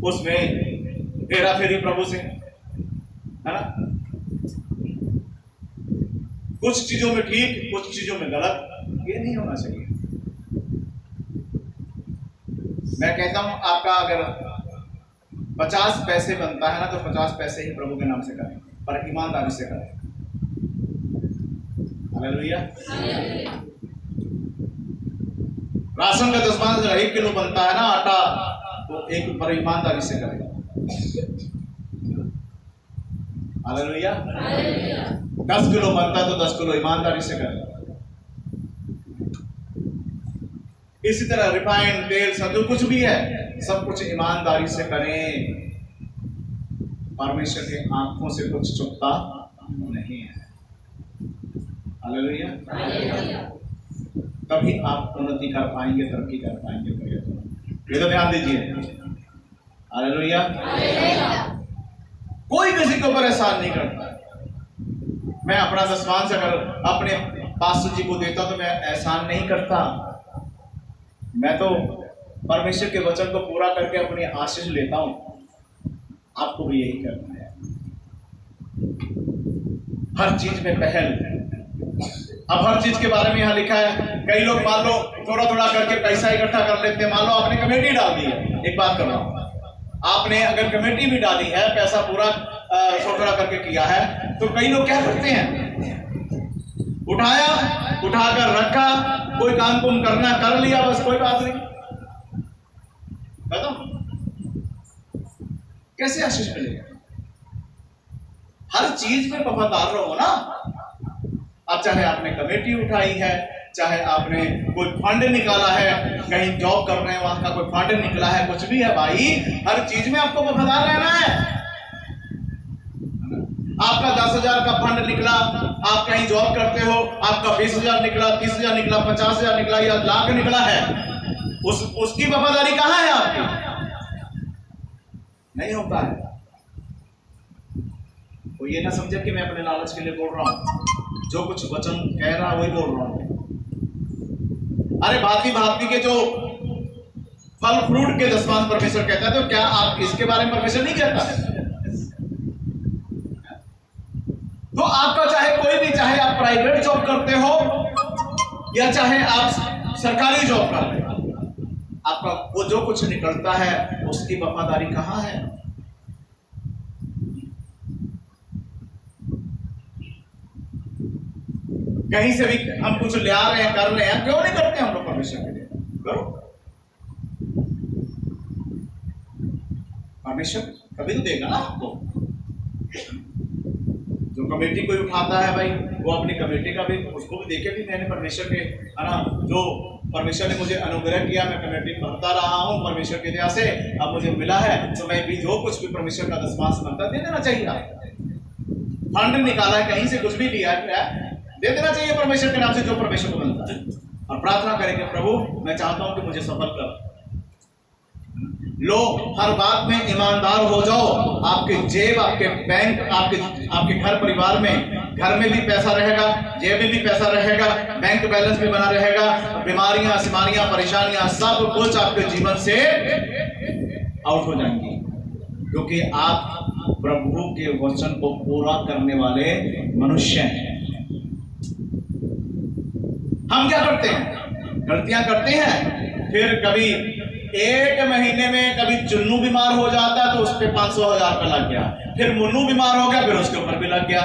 उसमें हेरा फेरी प्रभु से, है ना? कुछ चीजों में ठीक, कुछ चीजों में गलत, ये नहीं होना चाहिए। मैं कहता हूं आपका अगर 50 पैसे बनता है ना तो 50 पैसे ही प्रभु के नाम से करें, पर ईमानदारी से करें। हालेलुया। राशन का दशमान अगर 1 किलो बनता है ना आटा, तो 1 पर ईमानदारी से करेगा। हालेलुया। 10 किलो बनता तो 10 किलो ईमानदारी से करेगा। इसी तरह रिफाइंड तेल सब जो कुछ भी है सब कुछ ईमानदारी से करें। परमेश्वर की आंखों से कुछ छुपता नहीं है। हालेलुया। तभी आप उन्नति कर पाएंगे, तरक्की कर पाएंगे। ये तो ध्यान दीजिए। हालेलुया। कोई किसी के ऊपर एहसान नहीं करता। मैं अपना दशमांश अगर अपने पास्टर जी को देता तो मैं एहसान नहीं करता, मैं तो परमेश्वर के वचन को पूरा करके अपनी आशीष लेता हूं। आपको भी यही करना है, हर चीज में पहल। अब हर चीज के बारे में यहां लिखा है। कई लोग मान लो थोड़ा थोड़ा करके पैसा इकट्ठा कर लेते हैं। मान लो आपने कमेटी डाल दी है, एक बात कर रहा हूं, आपने अगर कमेटी भी डाली है, पैसा पूरा थोड़ा करके किया है, तो कई लोग क्या करते हैं, उठाया, उठाकर रखा, कोई काम कुम करना कर लिया, बस कोई बात नहीं। बताओ कैसे आशीष मिलेगा? हर चीज में वफादार रहो ना। अब चाहे आपने कमेटी उठाई है, चाहे आपने कोई फंड निकाला है, कहीं जॉब कर रहे हैं वहां का कोई फंड निकला है, कुछ भी है भाई, हर चीज में आपको वफादार रहना है। आपका 10,000 का फंड निकला, आप कहीं जॉब करते हो, आपका 20,000 निकला, 30,000 निकला, 50,000 निकला या लाख निकला है, उसकी वफादारी कहां है आपकी? नहीं होता है। तो ये ना समझे कि मैं अपने लालच के लिए बोल रहा हूं, जो कुछ वचन कह रहा वही बोल रहा हूं। अरे भांति भांति के जो फल फ्रूट के दशमांश परमेश्वर कहता है, तो क्या आप इसके बारे में परमेश्वर नहीं कहता? तो आपका चाहे कोई भी, चाहे आप प्राइवेट जॉब करते हो या चाहे आप सरकारी जॉब कर रहे हो, आपका वो जो कुछ निकलता है उसकी वफादारी कहां है? कहीं से भी हम कुछ ले आ रहे हैं, कर रहे हैं, क्यों नहीं करते हम लोग परमेश्वर के लिए? करो। परमेश्वर कभी तो देगा ना आपको। जो कमेटी कोई उठाता है भाई, वो अपनी कमेटी का भी, उसको भी देखे भी मैंने परमेश्वर के, है ना, जो परमेश्वर ने मुझे अनुग्रह किया, मैं कमेटी भरता रहा हूँ परमेश्वर की दया से, अब मुझे मिला है, तो मैं भी जो कुछ भी परमेश्वर का दशमांश बनता दे देना चाहिए। फंड निकाला है, कहीं से कुछ भी लिया है, दे देना चाहिए परमेश्वर के नाम से, जो परमेश्वर को बनता है। और प्रार्थना करेंगे, प्रभु मैं चाहता हूं कि मुझे सफल कर लो। हर बात में ईमानदार हो जाओ। आपके जेब, आपके बैंक, आपके घर परिवार में, घर में भी पैसा रहेगा, जेब में भी पैसा रहेगा, बैंक बैलेंस भी बना रहेगा। बीमारियां, सिमारियां, परेशानियां सब कुछ आपके जीवन से आउट हो जाएंगी, क्योंकि आप प्रभु के वचन को पूरा करने वाले मनुष्य हैं। हम क्या करते हैं? गलतियां करते हैं, फिर कभी एक महीने में कभी चुन्नू बीमार हो जाता तो उस पर 500,000 रुपये लग गया, फिर मुन्नू बीमार हो गया, फिर उसके ऊपर भी लग गया,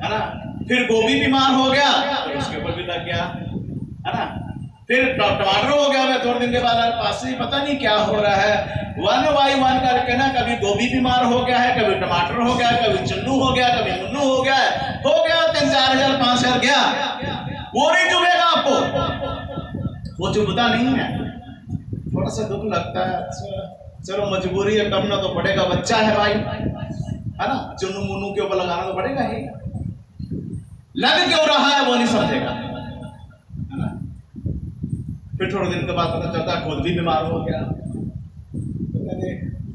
है ना, फिर गोभी बीमार हो गया, फिर उसके ऊपर भी लग गया, है ना, फिर टमाटर हो गया। मैं थोड़े दिन के बाद पास ही पता नहीं क्या हो रहा है, 1 by 1 करके ना, कभी गोभी बीमार हो गया है, कभी टमाटर हो गया, कभी चुन्नू हो गया, कभी मुन्नू हो गया, 3-4 हज़ार 5 हज़ार गया। वो नहीं चुभेगा आपको, वो चुभता नहीं है। थोड़ा सा दुख लगता है, चलो मजबूरी है, करना तो पड़ेगा, बच्चा है भाई, है ना, चुन्नू मुन्नू के ऊपर लगाना तो पड़ेगा ही। लग क्यों रहा है वो नहीं समझेगा, है ना। फिर थोड़े दिन के बाद पता चलता है खुद भी बीमार हो गया। तो कहते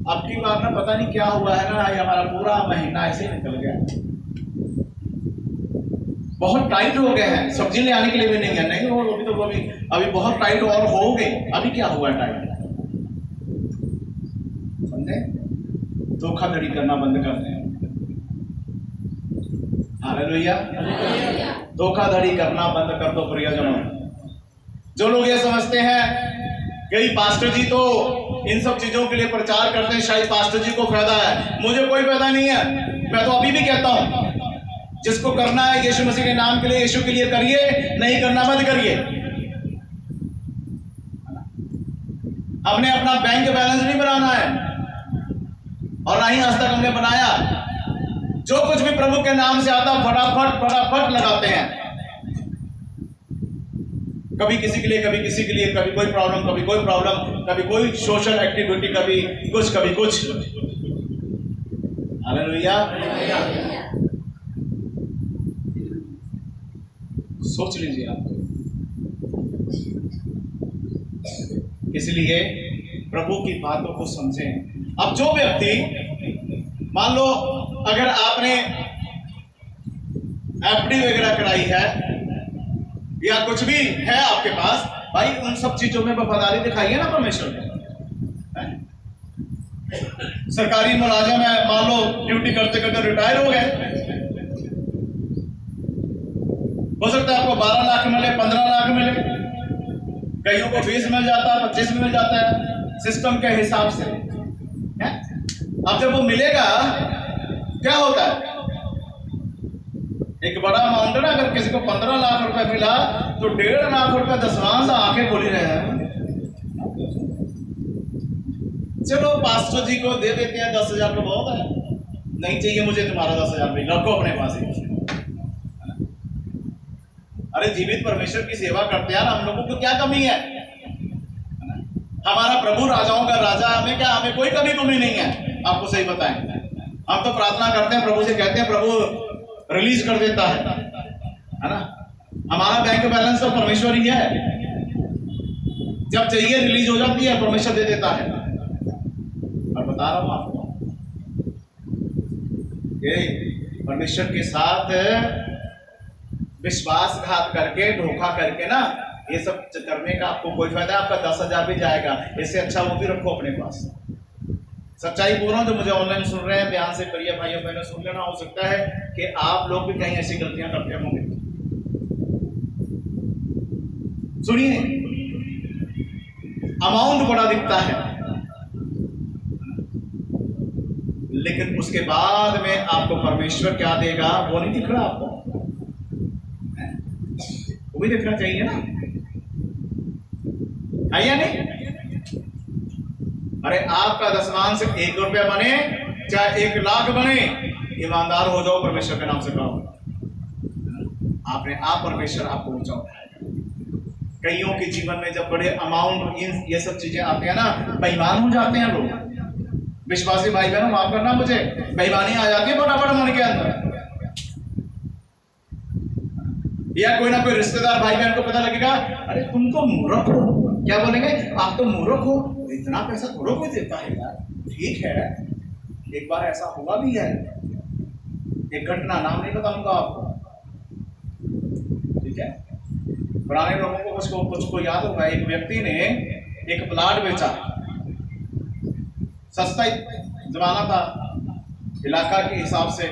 अब की बार ना पता नहीं क्या हुआ है ना, ये हमारा पूरा महीना ऐसे निकल गया, बहुत टाइट हो गए हैं, सब्जी ले आने के लिए भी नहीं है, नहीं वो अभी तो अभी बहुत टाइट और हो गए। अभी क्या हुआ है टाइट, समझे, धोखाधड़ी करना बंद कर दें। हालेलुया, धोखाधड़ी करना बंद कर दो प्रियजनों। जो लोग ये समझते हैं कि पास्टर जी तो इन सब चीजों के लिए प्रचार करते हैं, शायद पास्टर जी को फायदा है, मुझे कोई फायदा नहीं है। मैं तो अभी भी कहता हूं, जिसको करना है यीशु मसीह के नाम के लिए, यीशु के लिए करिए, नहीं करना मत करिए। हमने अपना बैंक बैलेंस नहीं बनाना है, और ना ही आज तक हमने बनाया। जो कुछ भी प्रभु के नाम से आता फटाफट लगाते हैं, कभी किसी के लिए, कभी किसी के लिए, कभी कोई प्रॉब्लम, कभी कोई प्रॉब्लम, कभी कोई सोशल एक्टिविटी, कभी कुछ, कभी कुछ। हालेलुया। सोच लीजिए आप, इसलिए प्रभु की बातों को समझें। अब जो व्यक्ति, मान लो अगर आपने एफडी वगैरह कराई है या कुछ भी है आपके पास, भाई उन सब चीजों में वफादारी दिखाइए ना परमेश्वर को। सरकारी मुलाजिम है, मान लो ड्यूटी करते करते रिटायर हो गए, हो सकता है आपको 12 लाख मिले, 15 लाख मिले, कईयों को 20 मिल जाता है, 25 मिल जाता है, सिस्टम के हिसाब से है? अब जब वो मिलेगा क्या होता है, एक बड़ा अमाउंट है ना, अगर किसी को 15 लाख रुपए मिला तो 1.5 लाख रुपए दसवां से आंखें खोली रहे हैं। चलो पास्टर जी को दे देते हैं, 10,000 तो बहुत है, नहीं चाहिए मुझे तुम्हारा 10,000 भी, रखो अपने पास ही। अरे जीवित परमेश्वर की सेवा करते हैं, हम लोगों को क्या कमी है? हमारा प्रभु राजाओं का राजा, हमें कोई कमी कमी नहीं है। आपको सही बताएं, हम तो प्रार्थना करते हैं, प्रभु से कहते हैं, प्रभु रिलीज कर देता है ना। हमारा बैंक बैलेंस तो परमेश्वर ही है, जब चाहिए रिलीज हो जाती है, परमेश्वर दे देता है। और बता रहा हूं आपको, परमेश्वर के साथ विश्वासघात करके, धोखा करके ना, ये सब करने का आपको कोई फायदा, आपका 10,000 भी जाएगा। इससे अच्छा वो भी रखो अपने पास। सच्चाई बोल रहा हूं, जो मुझे ऑनलाइन सुन रहे हैं, ध्यान से करिए भाइयों बहनों, सुन लेना। हो सकता है कि आप लोग भी कहीं ऐसी गलतियां करते होंगे। सुनिए, अमाउंट बड़ा दिखता है, लेकिन उसके बाद में आपको परमेश्वर क्या देगा वो नहीं दिख रहा आपको, वो भी देखना चाहिए ना, है या नहीं? अरे आपका दसवां से 1 रुपया बने चाहे 1 लाख बने, ईमानदार हो जाओ, परमेश्वर के नाम से कहो, आपने आप परमेश्वर आपको ऊंचा उठाएगा। कईयों के जीवन में जब बड़े अमाउंट ये सब चीजें आती है ना, बेईमान हो जाते हैं लोग। विश्वासी भाई बहनों, माफ करना मुझे, बेईमानी आ जाती है फटाफट मन के अंदर। या कोई ना कोई रिश्तेदार भाई बहन को पता लगेगा, अरे तुम तो मूर्ख हो, क्या बोलेंगे, आप तो मूर्ख हो, इतना पैसा थोड़ा कोई देता है यार। ठीक है, एक बार ऐसा हुआ भी है, एक घटना, नाम नहीं बताऊंगा आपको, ठीक है। पुराने लोगों को कुछ को याद होगा, एक व्यक्ति ने एक प्लाट बेचा, सस्ता जमाना था इलाका के हिसाब से।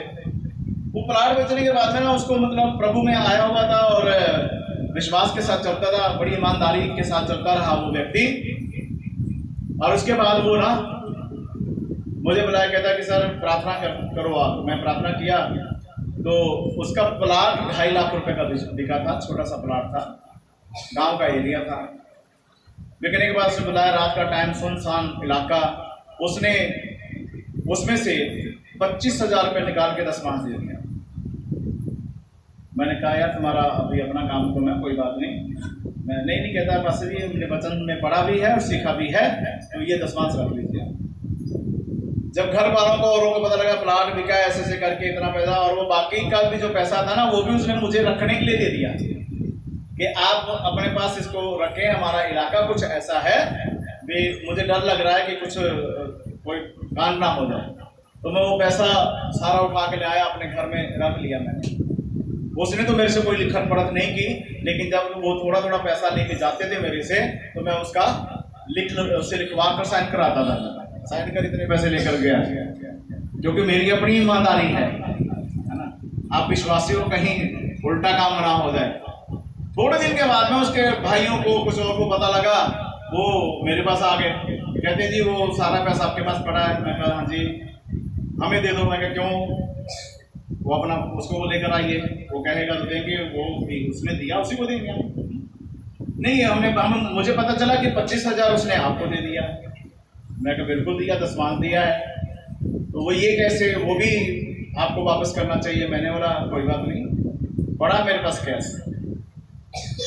वो प्लाट बेचने के बाद में ना, उसको मतलब प्रभु में आया हुआ था और विश्वास के साथ चलता था, बड़ी ईमानदारी के साथ चलता रहा वो व्यक्ति। और उसके बाद वो ना मुझे बुलाया, कहता कि सर प्रार्थना करो आप। मैं प्रार्थना किया तो उसका प्लाट 2.5 लाख रुपए का बिका था। छोटा सा प्लाट था, गांव का एरिया था। बिकने के बाद उसने बुलाया, रात का टाइम, सुनसान इलाका। उसने उसमें से 25,000 रुपये निकाल के 10 माह दे दिया। मैंने कहा यार तुम्हारा अभी अपना काम तो है, कोई बात नहीं। मैं नहीं कहता, बस भी हमने वचन में पढ़ा भी है और सीखा भी है, तो ये 10 माह रख लीजिए। जब घर वालों को औरों को पता लगा प्लाट बिका ऐसे ऐसे करके इतना पैसा, और वो बाकी का भी जो पैसा था ना वो भी उसने मुझे रखने के लिए दे दिया कि आप अपने पास इसको रखें, हमारा इलाका कुछ ऐसा है भी मुझे डर लग रहा है कि कुछ कोई कांड ना हो जाए। तो मैं वो पैसा सारा उठा के ले आया, अपने घर में रख लिया मैंने। उसने तो मेरे से कोई लिखत पढ़त नहीं की, लेकिन जब वो थोड़ा थोड़ा पैसा लेके जाते थे मेरे से तो मैं उसका उससे लिखवा कर साइन कराता था। साइन कर इतने पैसे लेकर गया, क्योंकि मेरी अपनी ईमानदारी है ना। आप विश्वासी हो, कहीं उल्टा काम ना हो जाए। थोड़े दिन के बाद में उसके भाइयों को, कुछ और को पता लगा, वो मेरे पास आ गए, कहते जी वो सारा पैसा आपके पास पड़ा है। मैं कहा हाँ जी, हमें दे दो। मैं कहा क्यों? वो अपना उसको वो लेकर आइए, वो कहेगा तो देंगे, वो भी उसने दिया उसी को देंगे। नहीं, मुझे पता चला कि 25,000 उसने आपको दे दिया। मैं कहा बिल्कुल दिया, 10 माह दिया है। तो वो ये कैसे, वो भी आपको वापस करना चाहिए। मैंने बोला कोई बात नहीं, पड़ा मेरे पास कैश,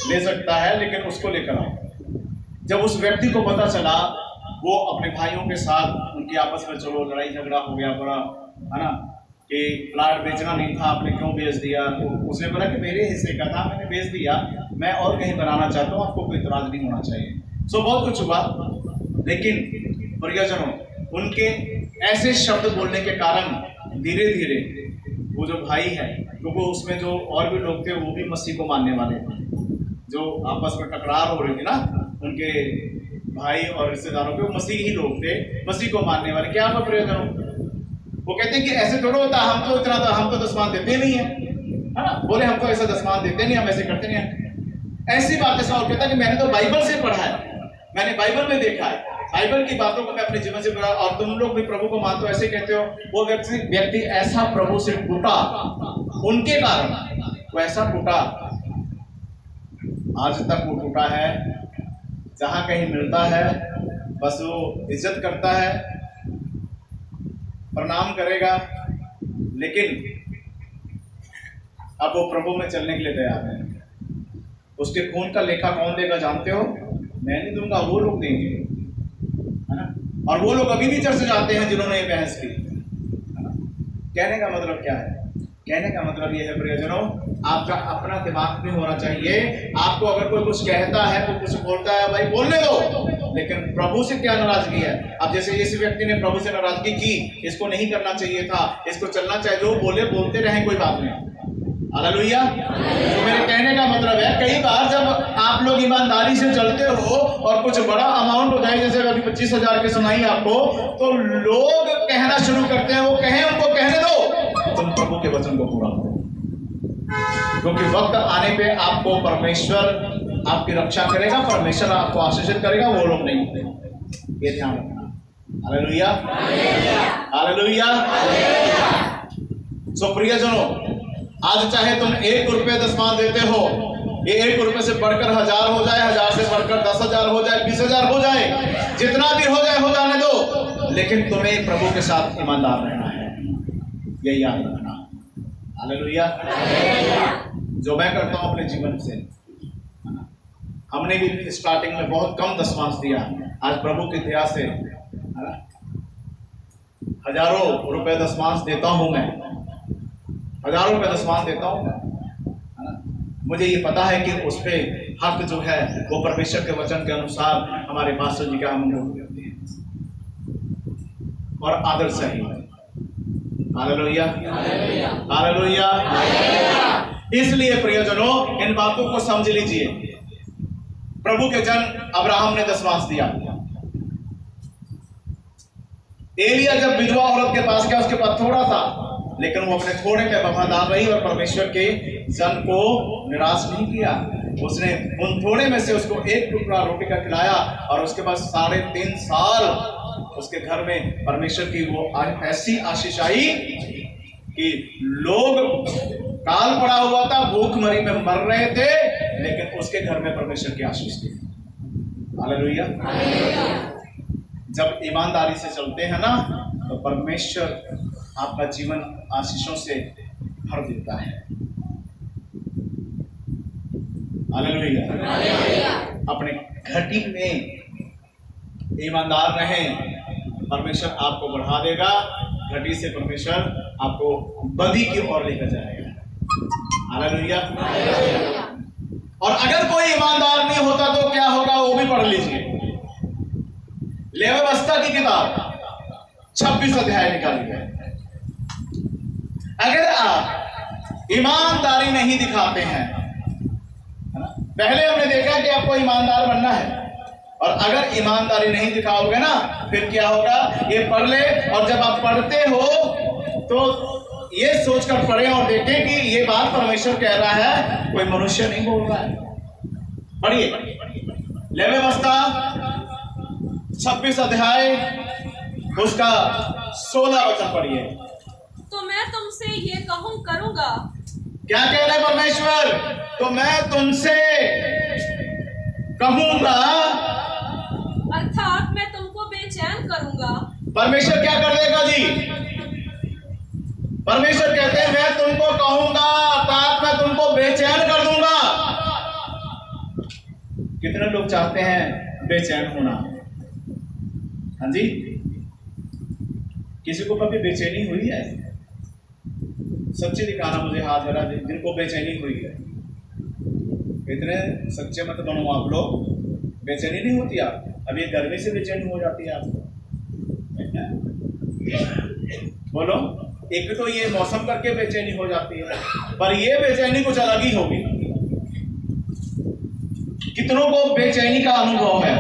ले सकता है, लेकिन उसको लेकर आओ। जब उस व्यक्ति को पता चला, वो अपने भाइयों के साथ उनकी आपस में चलो लड़ाई झगड़ा हो गया बड़ा, है ना, कि प्लाट बेचना नहीं था, आपने क्यों बेच दिया। तो उसने बोला कि मेरे हिस्से का था, मैंने बेच दिया, मैं और कहीं बनाना चाहता हूँ, आपको कोई इतराज नहीं होना चाहिए। सो बहुत कुछ हुआ, लेकिन परिजनों उनके ऐसे शब्द बोलने के कारण धीरे धीरे वो जो भाई है, क्योंकि उसमें जो और भी लोग थे वो भी मसीह को मानने वाले थे, जो आपस में टकरार हो रही थी ना उनके भाई और रिश्तेदारों के, वो मसीह ही लोग थे, मसीह को मानने वाले। क्या आपका परिजनों, वो कहते हैं कि ऐसे थोड़ा होता, हम तो इतना, हम तो 10 माह देते नहीं है ना। बोले हम तो ऐसा 10 माह देते नहीं, हम ऐसे करते नहीं हैं। ऐसी बातें साउल कहता कि मैंने तो बाइबल से पढ़ा है, मैंने बाइबल में देखा है, बाइबल की बातों को मैं अपने जीवन से पढ़ा। और तुम लोग भी प्रभु को मानते हो, ऐसे कहते हो। वो व्यक्ति ऐसा प्रभु से टूटा, उनके कारण वो ऐसा टूटा, आज तक वो टूटा है। जहां कहीं मिलता है बस वो इज्जत करता है, प्रणाम करेगा, लेकिन अब वो प्रभु में चलने के लिए तैयार है। उसके खून का लेखा कौन देगा जानते हो? मैं नहीं दूंगा, वो लोग देंगे, है ना। और वो लोग अभी भी चर्च जाते हैं जिन्होंने ये बहस की, है ना। कहने का मतलब क्या है? कहने का मतलब ये है प्रियजनों, आपका अपना दिमाग नहीं होना चाहिए। आपको अगर कोई कुछ कहता है, कोई कुछ बोलता है, भाई बोलने दो, लेकिन प्रभु से क्या नाराजगी है? अब जैसे इस व्यक्ति ने प्रभु से नाराजगी की, इसको नहीं करना चाहिए था, इसको चलना चाहिए, जो बोले बोलते रहे, कोई बात नहीं। हालेलुया। तो मेरे कहने का मतलब है, कई बार जब आप लोग ईमानदारी से चलते हो और कुछ बड़ा अमाउंट हो जाए, जैसे अभी 25,000 की सुनाई आपको, तो लोग कहना शुरू करते हैं, वो कहें, उनको कहने दो, तुम प्रभु के वचन को पूरा करो, क्योंकि वक्त आने पे आपको परमेश्वर आपकी रक्षा करेगा, परमेश्वर आपको आशीषित करेगा, वो लोग नहीं होते। ये ध्यान रखना। Hallelujah, hallelujah. सो प्रियजनों, आज चाहे तुम 1 रुपये 10 माह देते हो, ये 1 रुपये से बढ़कर 1000 हो जाए, 1000 से बढ़कर 10,000 हो जाए, 20,000 हो जाए, जितना भी हो जाए, हो जाने दो, लेकिन तुम्हें प्रभु के साथ ईमानदार रहना है, यही याद रखना। हालेलुया। जो मैं करता हूं अपने जीवन से, हमने भी स्टार्टिंग में बहुत कम 10 माह दिया, आज प्रभु की दया से हजारों रुपए 10 माह देता हूं मैं, हजारों रुपए 10 माह देता हूं। मुझे ये पता है कि उस पे हक जो है वो परमेश्वर के वचन के अनुसार हमारे पास्टर जी का हम करते हैं और आदर सही। Hallelujah, hallelujah. इसलिए प्रियजनों, इन बातों को समझ लीजिए। प्रभु के जन अब्राहम ने 10 माह दिया। एलिया जब विधवा औरत के पास गया, उसके पास थोड़ा था, लेकिन वो अपने थोड़े पे वफादार रही और परमेश्वर के जन को निराश नहीं किया। उसने उन थोड़े में से उसको एक टुकड़ा रोटी का खिलाया और उसके बाद 3.5 साल उसके घर में परमेश्वर की वो ऐसी आशीष आई कि लोग काल पड़ा हुआ था, भूखमरी में मर रहे थे, लेकिन उसके घर में परमेश्वर की आशीष थी। हालेलुया। जब ईमानदारी से चलते हैं ना, तो परमेश्वर आपका जीवन आशीषों से भर देता है। हालेलुया। अपने घटी में ईमानदार रहें, परमेश्वर आपको बढ़ा देगा। घटी से परमेश्वर आपको बदी की ओर लेकर जाएगा। हालेलुया। और अगर कोई ईमानदार नहीं होता तो क्या होगा, वो भी पढ़ लीजिए। लेव्यवस्था की किताब 26 अध्याय निकालिए। अगर आप ईमानदारी नहीं दिखाते हैं, है ना, पहले हमने देखा कि आपको ईमानदार बनना है, और अगर ईमानदारी नहीं दिखाओगे ना, फिर क्या होगा, ये पढ़ ले, और जब आप पढ़ते हो तो ये सोचकर पढ़े और देखें कि ये बात परमेश्वर कह रहा है, कोई मनुष्य नहीं बोल रहा है। पढ़िए लेव्यवस्था 26 अध्याय उसका 16 वचन पढ़िए। तो मैं तुमसे ये करूंगा। क्या कह रहे परमेश्वर? तो मैं तुमसे कहूंगा, अर्थात मैं तुमको बेचैन करूंगा। परमेश्वर क्या कर देगा जी? परमेश्वर कहते हैं मैं तुमको कहूंगा, अर्थात मैं तुमको बेचैन कर दूंगा। कितने लोग चाहते हैं बेचैन होना? हाँ जी, किसी को कभी बेचैनी हुई है? सच्चे दिखाना मुझे हाथ जरा, जिनको बेचैनी हुई है। इतने सच्चे मत बनो आप लोग। बेचैनी नहीं होती आप? अब ये गर्मी से बेचैनी हो जाती है आपको, बोलो। एक तो ये मौसम करके बेचैनी हो जाती है, पर ये बेचैनी कुछ अलग ही होगी। कितनों को बेचैनी का अनुभव है?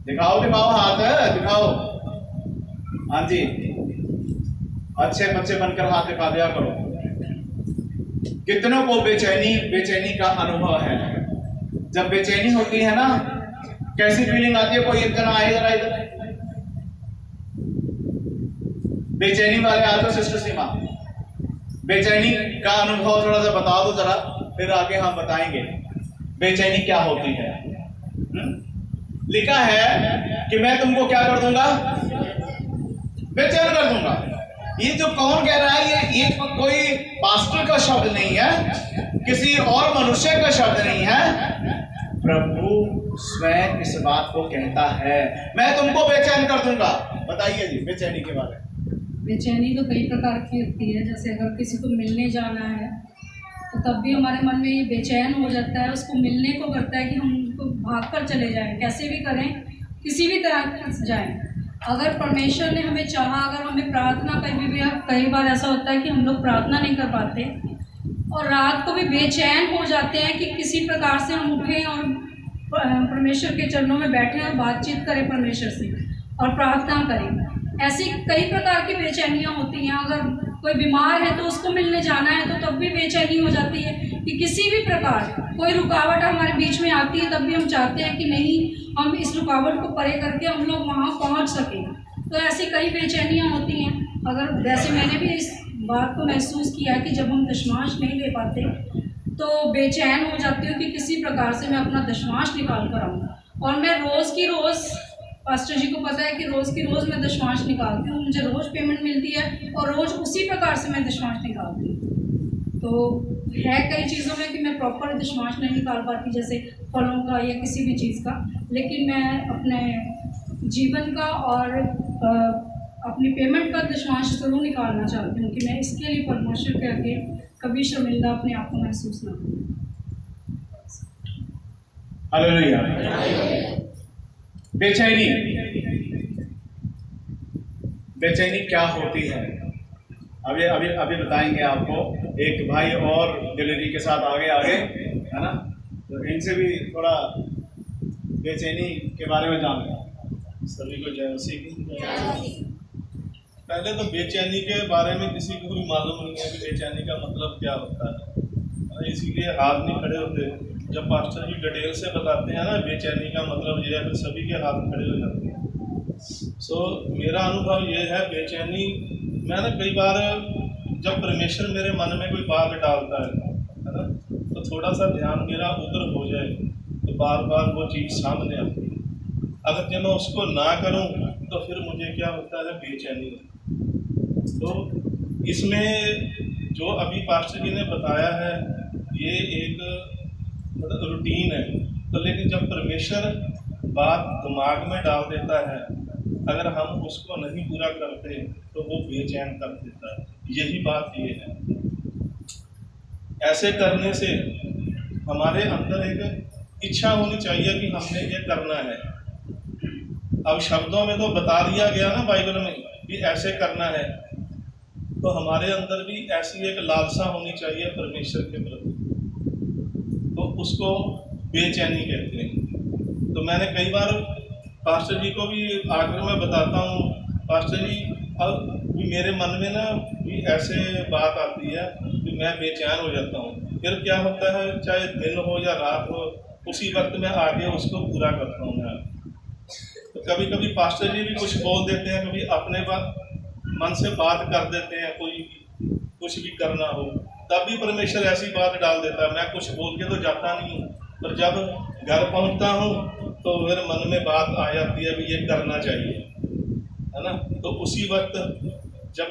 दिखाओ दिखाओ हाथ है, दिखाओ। हाँ जी, अच्छे बच्चे बनकर हाथ दिखा दिया करो। कितनों को बेचैनी का अनुभव है? जब बेचैनी होती है ना, कैसी फीलिंग आती है? कोई एक जना आए जरा इधर। बेचैनी वाले आ जाओ सिस्टर सीमा। बेचैनी का अनुभव थोड़ा सा बता दो जरा, फिर आगे हम बताएंगे बेचैनी क्या होती है। लिखा है कि मैं तुमको क्या कर दूंगा? बेचैन कर दूंगा। ये जो कौन कह रहा है? ये कोई पास्टर का शब्द नहीं है, किसी और मनुष्य का शब्द नहीं है। प्रभु स्वयं इस बात को कहता है, मैं तुमको बेचैन कर दूंगा। बताइए जी बेचैनी के बारे में। बेचैनी तो कई प्रकार की होती है। जैसे अगर किसी को मिलने जाना है तो तब भी हमारे मन में ये बेचैन हो जाता है, उसको मिलने को करता है कि हम उनको भाग कर चले जाएं, कैसे भी करें, किसी भी तरह से जाएं। अगर परमेश्वर ने हमें चाहा, अगर हमें प्रार्थना कई बार ऐसा होता है कि हम लोग प्रार्थना नहीं कर पाते और रात को भी बेचैन हो जाते हैं कि किसी प्रकार से हम उठें और परमेश्वर के चरणों में बैठें और बातचीत करें परमेश्वर से और प्रार्थना करें। ऐसी कई प्रकार की बेचैनियाँ होती हैं। अगर कोई बीमार है तो उसको मिलने जाना है तो तब भी बेचैनी हो जाती है कि किसी भी प्रकार कोई रुकावट हमारे बीच में आती है, तब भी हम चाहते हैं कि नहीं, हम इस रुकावट को परे करके हम लोग वहाँ पहुँच सकें। तो ऐसी कई बेचैनियाँ होती हैं। अगर वैसे मैंने भी इस बात को महसूस किया कि जब हम दशमांश नहीं ले पाते तो बेचैन हो जाती हूँ कि किसी प्रकार से मैं अपना दशमांश निकाल कर आऊँ। और मैं रोज़ की रोज़, पास्टर जी को पता है कि रोज़ की रोज़ मैं दशमांश निकालती हूँ, मुझे रोज़ पेमेंट मिलती है और रोज़ उसी प्रकार से मैं दशमांश निकालती हूँ। तो है कई चीज़ों में कि मैं प्रॉपर दशमांश नहीं निकाल पाती, जैसे फलों का या किसी भी चीज़ का, लेकिन मैं अपने जीवन का और अपनी पेमेंट का दशमांश ज़रूर निकालना चाहती हूँ कि मैं इसके लिए परमेश्वर के आगे कभी शर्मिंदा अपने आप को महसूस ना करूँ। हालेलुया। बेचैनी क्या होती है? अभी अभी अभी बताएंगे आपको। एक भाई और दिलेरी के साथ आगे है ना, तो इनसे भी थोड़ा बेचैनी के बारे में जान लें। सभी को जय मसीह की। पहले तो बेचैनी के बारे में किसी को भी मालूम नहीं है कि बेचैनी का मतलब क्या होता है। तो इसीलिए हाथ नहीं खड़े होते। जब पास्टर जी डिटेल से बताते हैं ना बेचैनी का मतलब ये है, फिर सभी के हाथ खड़े हो जाते हैं। सो मेरा अनुभव ये है, बेचैनी मैंने कई बार जब परमेश्वर मेरे मन में कोई बात डालता है ना, तो थोड़ा सा ध्यान मेरा उधर हो जाए तो बार बार वो चीज़ सामने आती है। अगर जब मैं उसको ना करूं तो फिर मुझे क्या होता है, बेचैनी। तो इसमें जो अभी पास्टर जी ने बताया है ये एक मतलब रूटीन है। तो लेकिन जब परमेश्वर बात दिमाग में डाल देता है, अगर हम उसको नहीं पूरा करते तो वो बेचैन कर देता है। यही बात ये है। ऐसे करने से हमारे अंदर एक इच्छा होनी चाहिए कि हमने ये करना है। अब शब्दों में तो बता दिया गया ना बाइबल में कि ऐसे करना है, तो हमारे अंदर भी ऐसी एक लालसा होनी चाहिए परमेश्वर के प्रति, तो उसको बेचैनी कहते हैं। तो मैंने कई बार पास्टर जी को भी आखिर में बताता हूँ, पास्टर जी अब भी मेरे मन में ना भी ऐसे बात आती है कि मैं बेचैन हो जाता हूँ। फिर क्या होता है, चाहे दिन हो या रात हो, उसी वक्त में आगे उसको पूरा करता हूँ मैं। तो कभी कभी पास्टर जी भी कुछ बोल देते हैं, कभी अपने मन से बात कर देते हैं, कोई कुछ भी करना हो तब भी परमेश्वर ऐसी बात डाल देता है। मैं कुछ बोल के तो जाता नहीं हूँ, पर जब घर पहुँचता हूँ तो फिर मन में बात आ जाती है भी ये करना चाहिए, है ना। तो उसी वक्त जब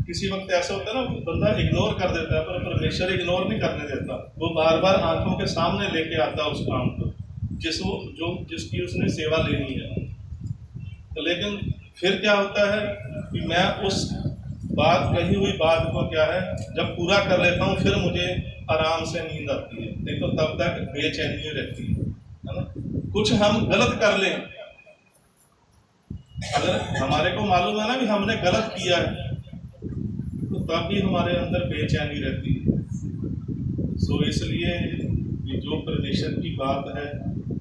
किसी वक्त ऐसा होता है ना, बंदा इग्नोर कर देता है, पर परमेश्वर इग्नोर नहीं करने देता। वो बार बार आंखों के सामने लेके आता है उस काम को जिसकी उसने सेवा लेनी है। तो लेकिन फिर क्या होता है कि मैं उस बात कही हुई बात को क्या है जब पूरा कर लेता हूँ, फिर मुझे आराम से नींद आती है, नहीं तो तब तक बेचैनी रहती है ना। कुछ हम गलत कर लें, अगर हमारे को मालूम है ना कि हमने गलत किया है, तो तब भी हमारे अंदर बेचैनी रहती है। सो इसलिए जो परमेश्वर की बात है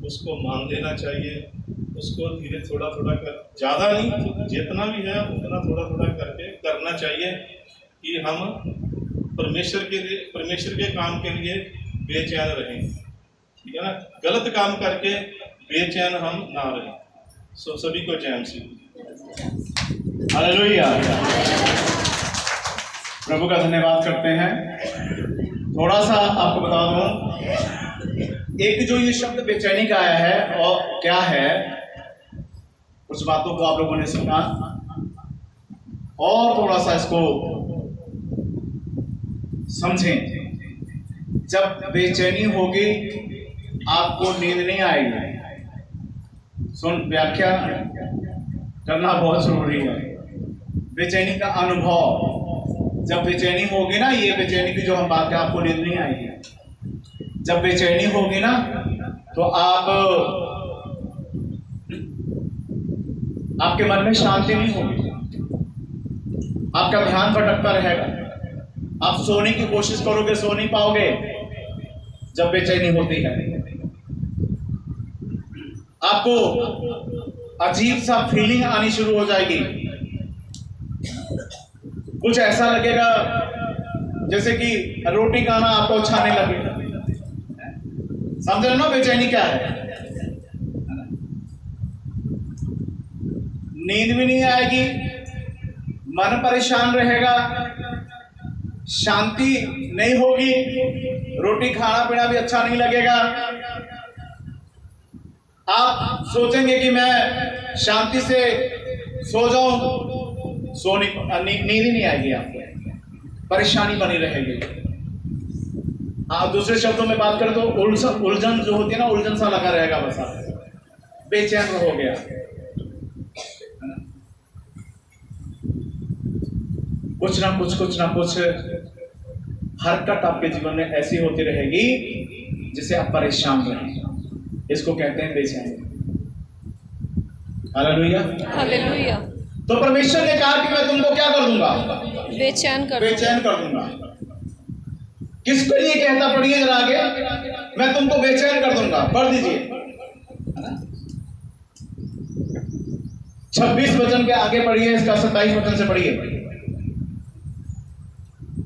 उसको मान लेना चाहिए, उसको धीरे थोड़ा थोड़ा कर, ज़्यादा नहीं, जितना भी है उतना थोड़ा थोड़ा करके करना चाहिए कि हम परमेश्वर के काम के लिए बेचैन रहें, ठीक है ना। गलत काम करके बेचैन हम ना रहें। सो सभी को जय मसीह। हालेलुया। प्रभु का धन्यवाद करते हैं। थोड़ा सा आपको बता दूं, एक जो ये शब्द बेचैनी का आया है और क्या है, कुछ बातों को आप लोगों ने सुना और थोड़ा सा इसको समझें। जब बेचैनी होगी आपको नींद नहीं आएगी। सुन, व्याख्या करना बहुत जरूरी है। बेचैनी का अनुभव, जब बेचैनी होगी ना, ये बेचैनी की जो हम बात करें, आपको नींद नहीं आएगी। जब बेचैनी होगी ना तो आपके मन में शांति नहीं होगी, आपका ध्यान भटकता रहेगा, आप सोने की कोशिश करोगे, सो नहीं पाओगे। जब बेचैनी होती है आपको अजीब सा फीलिंग आनी शुरू हो जाएगी। कुछ ऐसा लगेगा जैसे कि रोटी खाना आपको अच्छा नहीं लगेगा। समझ रहे हो ना बेचैनी क्या है। नींद भी नहीं आएगी, मन परेशान रहेगा, शांति नहीं होगी, रोटी खाना पीना भी अच्छा नहीं लगेगा। आप सोचेंगे कि मैं शांति से सो जाऊं, नींद ही नहीं आएगी, आपको परेशानी बनी रहेगी। दूसरे शब्दों में बात करें तो उलझन जो होती है ना, उलझन सा लगा रहेगा, बस आप बेचैन हो गया। कुछ ना कुछ हरकत आपके जीवन में ऐसी होती रहेगी जिससे आप परेशान रहेंगे। इसको कहते हैं बेचैनी। Hallelujah, hallelujah. तो परमेश्वर ने कहा कि मैं तुमको क्या कर दूंगा, बेचैन कर दूंगा। किसके लिए कहता, पढ़िए जरा आगे, मैं तुमको बेचैन कर दूंगा। पढ़ दीजिए 26 वचन के आगे पढ़िए, इसका 27 वचन से पढ़िए।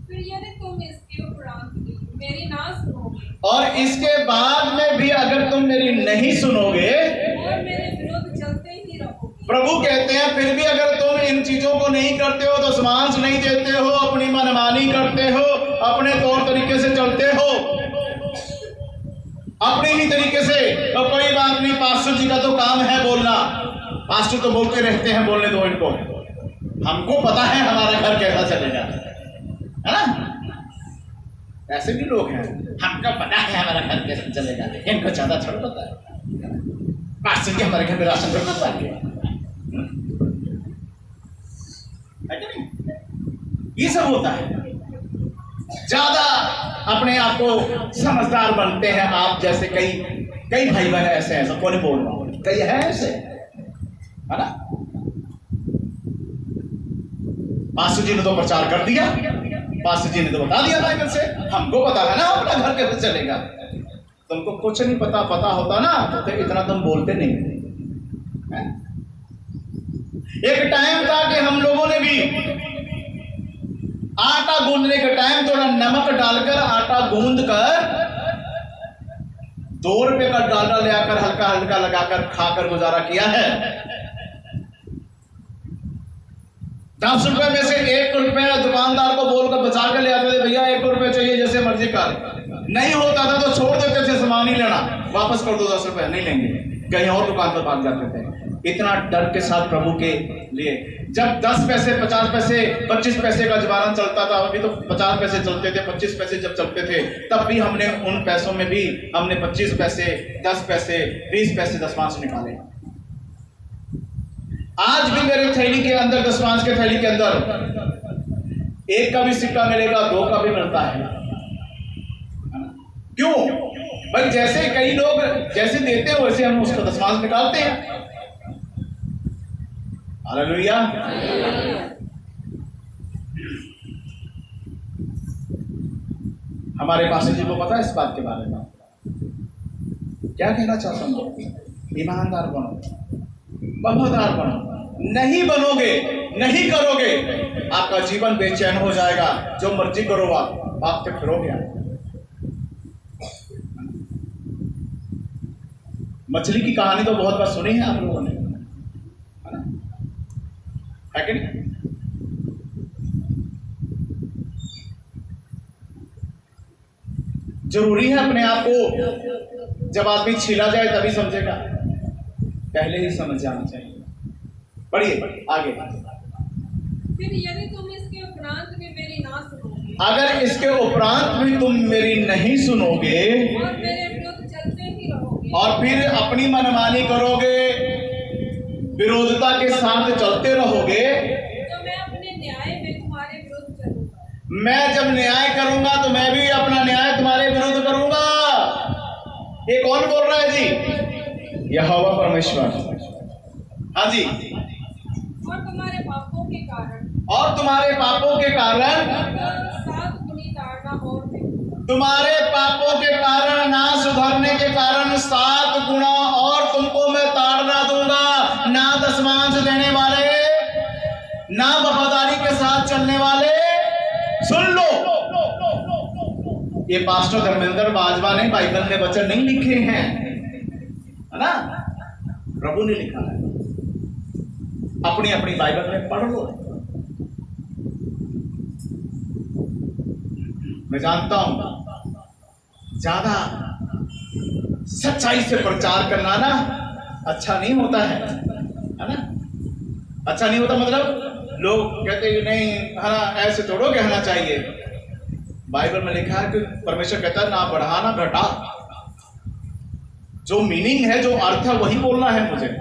फिर यदि तुम इसके उपरांत भी मेरी ना सुनोगे और इसके बाद में भी अगर तुम मेरी नहीं सुनोगे, और मेरे विरुद्ध चलते ही रहोगे। प्रभु कहते हैं फिर भी अगर तुम इन चीजों को नहीं करते हो, दशमांश नहीं देते हो, अपनी मनमानी करते हो, अपने तौर तरीके से चलते हो, अपने ही तरीके से, तो कोई बात नहीं, पास्टर जी का तो काम है बोलना, पास्टर तो बोलते रहते हैं, बोलने दो इनको, हमको पता है हमारा घर कैसा चलेगा, है ना। ऐसे भी लोग हैं, हमको पता है हमारा घर कैसे चलेगा, इनको ज्यादा छोड़ पता है, पास्टर जी हमारे घर में राशन कर पता है कि नहीं? ये सब होता है। ज्यादा अपने आप को समझदार बनते हैं आप जैसे कई भाई बहन ऐसे हैं, सबको नहीं बोल रहा हूं, कई है ऐसे, है ना। पास्टर जी ने तो प्रचार कर दिया, पास्टर जी ने तो बता दिया बाइबल से, हमको पता है ना अपना घर कैसे चलेगा। तुमको कुछ नहीं पता होता ना तो इतना तुम बोलते नहीं है? एक टाइम था कि हम लोगों ने भी आटा गूंदने के टाइम थोड़ा नमक डालकर आटा गूंद कर 2 रुपए का डालडा ले आकर हल्का हल्का लगाकर खाकर गुजारा किया है। 10 रुपए में से 1 रुपया दुकानदार को बोलकर बचा कर ले आते थे, भैया 1 रुपये चाहिए जैसे मर्जी कर, नहीं होता था तो छोड़ देते थे, सामान ही लेना, वापस कर दो 10 रुपए नहीं लेंगे, कहीं और दुकान पर भाग जाते थे। इतना डर के साथ प्रभु के लिए, जब 10 पैसे 50 पैसे 25 पैसे का जमाना चलता था, अभी तो 50 पैसे चलते थे, 25 पैसे जब चलते थे तब भी हमने उन पैसों में भी हमने 25 पैसे 10 पैसे 20 पैसे दशमांश निकाले। आज भी मेरे थैली के अंदर, दशमांश के थैली के अंदर 1 का भी सिक्का मिलेगा, 2 का भी मिलता है। क्यों भाई? जैसे कई लोग जैसे देते हैं वैसे हम उसका दशमांश निकालते हैं। हालेलुया। हमारे पास्टर जी को पता है इस बात के बारे में। क्या कहना चाहता हूं? ईमानदार बनो, वफादार बनो। नहीं बनोगे, नहीं करोगे, आपका जीवन बेचैन हो जाएगा। जो मर्जी करो आप भागते फिरोगे। मछली की कहानी तो बहुत बार सुनी है आप लोगों ने, है कि नहीं? जरूरी है अपने आप को जब आदमी छीला जाए तभी समझेगा, पहले ही समझ जाना चाहिए। पढ़िए आगे। फिर यदि तुम इसके उपरांत भी मेरी ना सुनोगे, अगर इसके उपरांत भी तुम मेरी नहीं सुनोगे और मेरे विरुद्ध चलते ही रहोगे, और फिर अपनी मनमानी करोगे, विरोधता के साथ चलते रहोगे, तो मैं अपने न्याय में तुम्हारे विरुद्ध चलूंगा। मैं जब न्याय करूंगा तो मैं भी अपना न्याय तुम्हारे विरुद्ध करूंगा। ये कौन बोल रहा है जी? यहोवा परमेश्वर। हाँ जी। और तुम्हारे पापों के कारण, और तुम्हारे पापों के कारण 7 गुनी ताड़ना और देगा। तुम्हारे पापों के कारण, ना सुधरने के कारण 7 गुना और तुमको मैं ताड़ना दूंगा। ना दशमांश देने वाले, ना वफादारी के साथ चलने वाले, सुन लो, ये पास्टर धर्मेंद्र बाजवा ने बाइबल में वचन नहीं लिखे हैं, है ना, प्रभु ने लिखा है। अपनी अपनी बाइबल में पढ़ लो। मैं जानता हूं ज्यादा सच्चाई से प्रचार करना ना अच्छा नहीं होता है ना। अच्छा नहीं होता मतलब लोग कहते हैं नहीं, हाँ ऐसे थोड़ा कहना चाहिए। बाइबल में लिखा है कि परमेश्वर कहता है ना बढ़ा ना घटा, जो मीनिंग है, जो अर्थ है वही बोलना है मुझे, है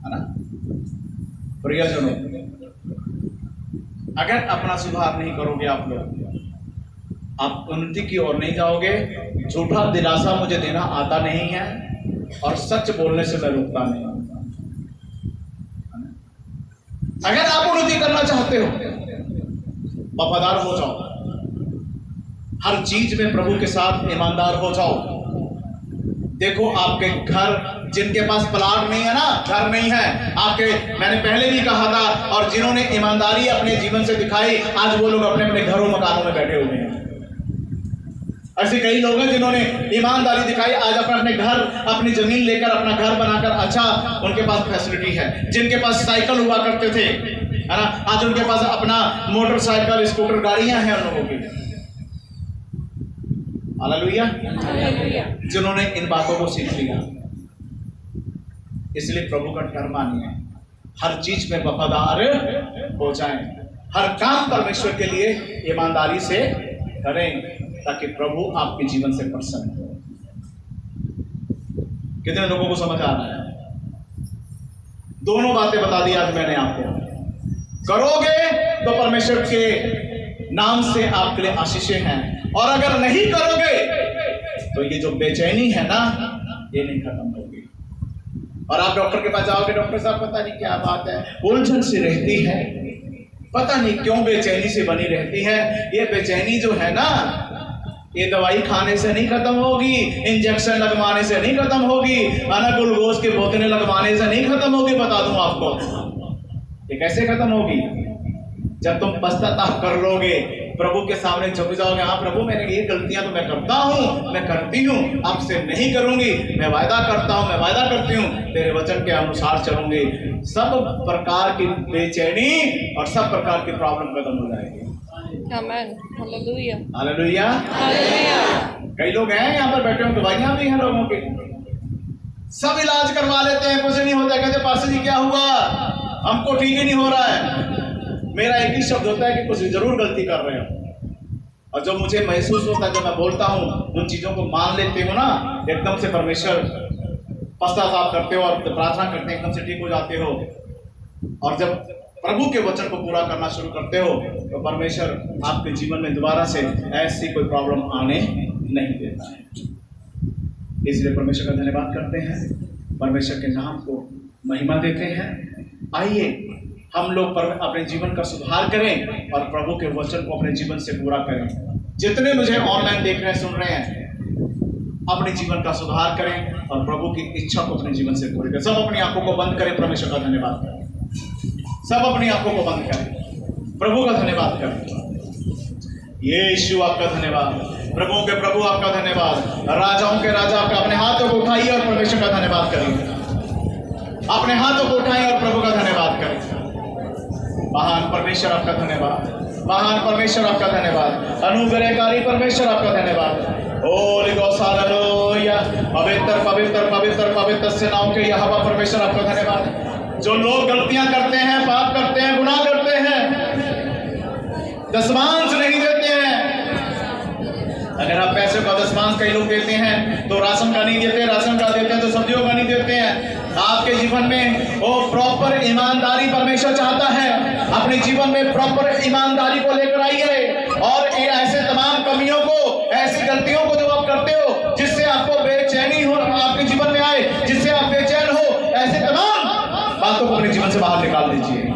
ना। प्रियजनों, अगर अपना सुधार नहीं करोगे आप लोग, आप उन्नति की ओर नहीं जाओगे। झूठा दिलासा मुझे देना आता नहीं है और सच बोलने से मैं रुकता नहीं। अगर आप उन्नति करना चाहते हो, वफादार हो जाओ, हर चीज में प्रभु के साथ ईमानदार हो जाओ। देखो आपके घर, जिनके पास प्लाट नहीं है ना, घर नहीं है आपके, मैंने पहले भी कहा था, और जिन्होंने ईमानदारी अपने जीवन से दिखाई, आज वो लोग अपने अपने घरों मकानों में बैठे हुए हैं। ऐसे कई लोग हैं जिन्होंने ईमानदारी दिखाई, आज अपने घर, अपनी जमीन लेकर अपना घर बनाकर, अच्छा उनके पास फैसिलिटी है। जिनके पास साइकिल हुआ करते थे, है ना, आज उनके पास अपना मोटरसाइकिल, स्कूटर, गाड़ियां हैं उन लोगों की। हालेलुया। जिन्होंने इन बातों को सीख लिया। इसलिए प्रभु का डर मानिए, हर चीज में वफादार हो जाएं, हर काम परमेश्वर के लिए ईमानदारी से करें, ताकि प्रभु आपके जीवन से प्रसन्न हो। कितने लोगों को समझ आ रहा है? दोनों बातें बता दी आज मैंने आपको। करोगे तो परमेश्वर के नाम से आपके लिए आशीषें हैं, और अगर नहीं करोगे तो ये जो बेचैनी है ना, ये नहीं खत्म होगी। और आप डॉक्टर के पास जाओगे, डॉक्टर साहब पता नहीं क्या बात है, उलझन सी रहती है, पता नहीं क्यों बेचैनी से बनी रहती है। ये बेचैनी जो है ना, ये दवाई खाने से नहीं खत्म होगी, इंजेक्शन लगवाने से नहीं खत्म होगी, ग्लूकोज के बोतलें लगवाने से नहीं खत्म होगी। बता दूं आपको, ये कैसे खत्म होगी? जब तुम पश्चाताप कर लोगे, प्रभु के सामने झुक जाओगे, हाँ प्रभु मैंने ये गलतियां तो मैं करता हूँ, मैं करती हूँ, आपसे नहीं करूंगी, मैं वायदा करता हूँ, मैं वायदा करती हूँ, तेरे वचन के अनुसार चलूंगी। सब प्रकार की बेचैनी और सब प्रकार की प्रॉब्लम खत्म हो जाएगी। आमेन, हालेलुया, हालेलुया। कई लोग हैं यहाँ पर बैठे हुए, दवाइयां भी हैं लोगों की, सब इलाज करवा लेते हैं, कुछ नहीं होता, कहते पास्टर जी क्या हुआ, हमको ठीक ही नहीं हो रहा है। मेरा एक ही शब्द होता है कि कुछ जरूर गलती कर रहे हो। और जब मुझे महसूस होता है, जब मैं बोलता हूँ, उन चीजों को मान लेते हो ना, एकदम से परमेश्वर पश्चाताप करते हो और प्रार्थना करते हैं, एकदम से ठीक हो जाते हो। और जब प्रभु के वचन को पूरा करना शुरू करते हो, तो परमेश्वर आपके जीवन में दोबारा से ऐसी कोई प्रॉब्लम आने नहीं देता है। इसलिए परमेश्वर का धन्यवाद करते हैं, परमेश्वर के नाम को महिमा देते हैं। आइए हम लोग अपने जीवन का सुधार करें और प्रभु के वचन को अपने जीवन से पूरा करें। जितने मुझे ऑनलाइन देख रहे हैं, सुन रहे हैं, अपने जीवन का सुधार करें और प्रभु की इच्छा को अपने जीवन से पूरी करें। सब अपनी आंखों को बंद करें, परमेश्वर का धन्यवाद करें। सब अपनी आंखों को बंद करें, प्रभु का धन्यवाद करें। यीशु आपका धन्यवाद, प्रभु के प्रभु आपका धन्यवाद, राजाओं के राजा आपका। अपने हाथों को उठाइए और परमेश्वर का धन्यवाद करिए। अपने हाथों को उठाइए और प्रभु का धन्यवाद करें। महान परमेश्वर आपका धन्यवाद, महान परमेश्वर आपका धन्यवाद, अनुग्रहकारी परमेश्वर आपका धन्यवाद। Holi God, hallelujah. पवित्र पवित्र पवित्र पवित्र सेनाओं के यहोवा परमेश्वर आपका धन्यवाद। जो लोग गलतियां करते हैं, पाप करते हैं, गुनाह करते हैं, दशमांश नहीं देते हैं। अगर आप पैसे का दशमांश कई लोग देते हैं तो राशन का नहीं देते, राशन का देते हैं तो सब्जियों का नहीं देते हैं। आपके जीवन में वो प्रॉपर ईमानदारी परमेश्वर चाहता है। अपने जीवन में प्रॉपर ईमानदारी को लेकर आइए और ये ऐसे तमाम कमियों को, ऐसी गलतियों को जो आप करते हो, जिससे आपको बेचैनी हो, आपके जीवन में आए, जिससे आप बेचैन हो, ऐसे तमाम बातों को अपने जीवन से बाहर निकाल दीजिए।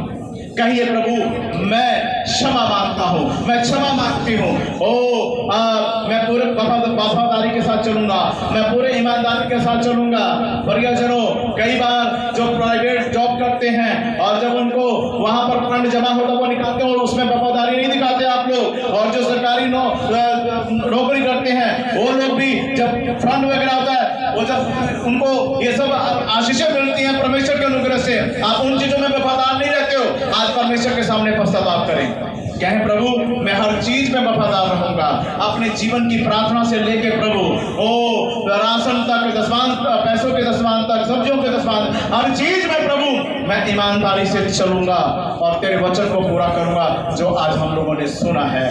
कहिए प्रभु मैं क्षमा मांगता हूँ, मैं क्षमा मांगती हूँ। मैं पूरे वफादारी के साथ चलूंगा, मैं पूरे ईमानदारी के साथ चलूंगा। परिजनों, कई बार जो प्राइवेट जॉब करते हैं और जब उनको वहां पर फंड जमा होता वो निकालते हैं और उसमें वफादारी नहीं दिखाते आप लोग। और जो सरकारी नौकरी करते हैं वो लोग भी जब फंड वगैरह होता है, वो जब उनको ये सब आशीषें मिलती हैं परमेश्वर के अनुग्रह से, आप उन चीजों में वफादार नहीं रहते हो। आज परमेश्वर के सामने पश्चाताप करें, कहें प्रभु मैं हर चीज में वफादार रहूंगा। अपने जीवन की प्रार्थना से लेके प्रभु राशन तक, दशमांश, पैसों के दशमांश तक, सब्जियों के दशमांश, हर चीज में प्रभु मैं ईमानदारी से चलूंगा और तेरे वचन को पूरा करूंगा जो आज हम लोगों ने सुना है।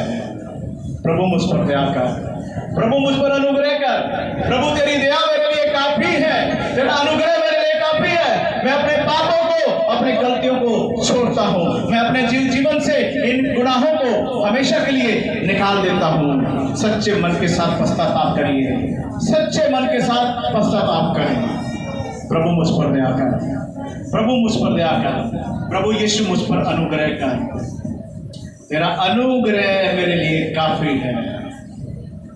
प्रभु मुझ पर दया कर, प्रभु मुझ पर अनुग्रह कर। प्रभु तेरी दया मेरे लिए काफी है, तेरा अनुग्रह मेरे लिए काफी है। मैं अपने पापों को, अपनी गलतियों को छोड़ता हूँ। मैं अपने जीवन से इन गुनाहों को हमेशा के लिए निकाल देता हूँ। सच्चे मन के साथ पश्चाताप करिए, सच्चे मन के साथ पश्चाताप करें। प्रभु मुझ पर दया कर, प्रभु मुझ पर दया कर, प्रभु यीशु मुझ पर अनुग्रह कर। तेरा अनुग्रह मेरे लिए काफी है।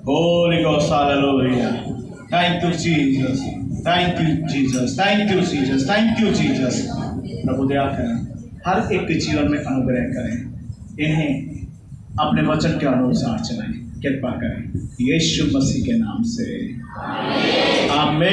Holy God, hallelujah. Thank you Jesus, thank you Jesus, thank you Jesus, thank you Jesus. प्रभु दया करें, हर एक के जीवन में अनुग्रह करें, इन्हें अपने वचन के अनुसार चलाएं। कृपा करें। यीशु मसीह के नाम से आमीन।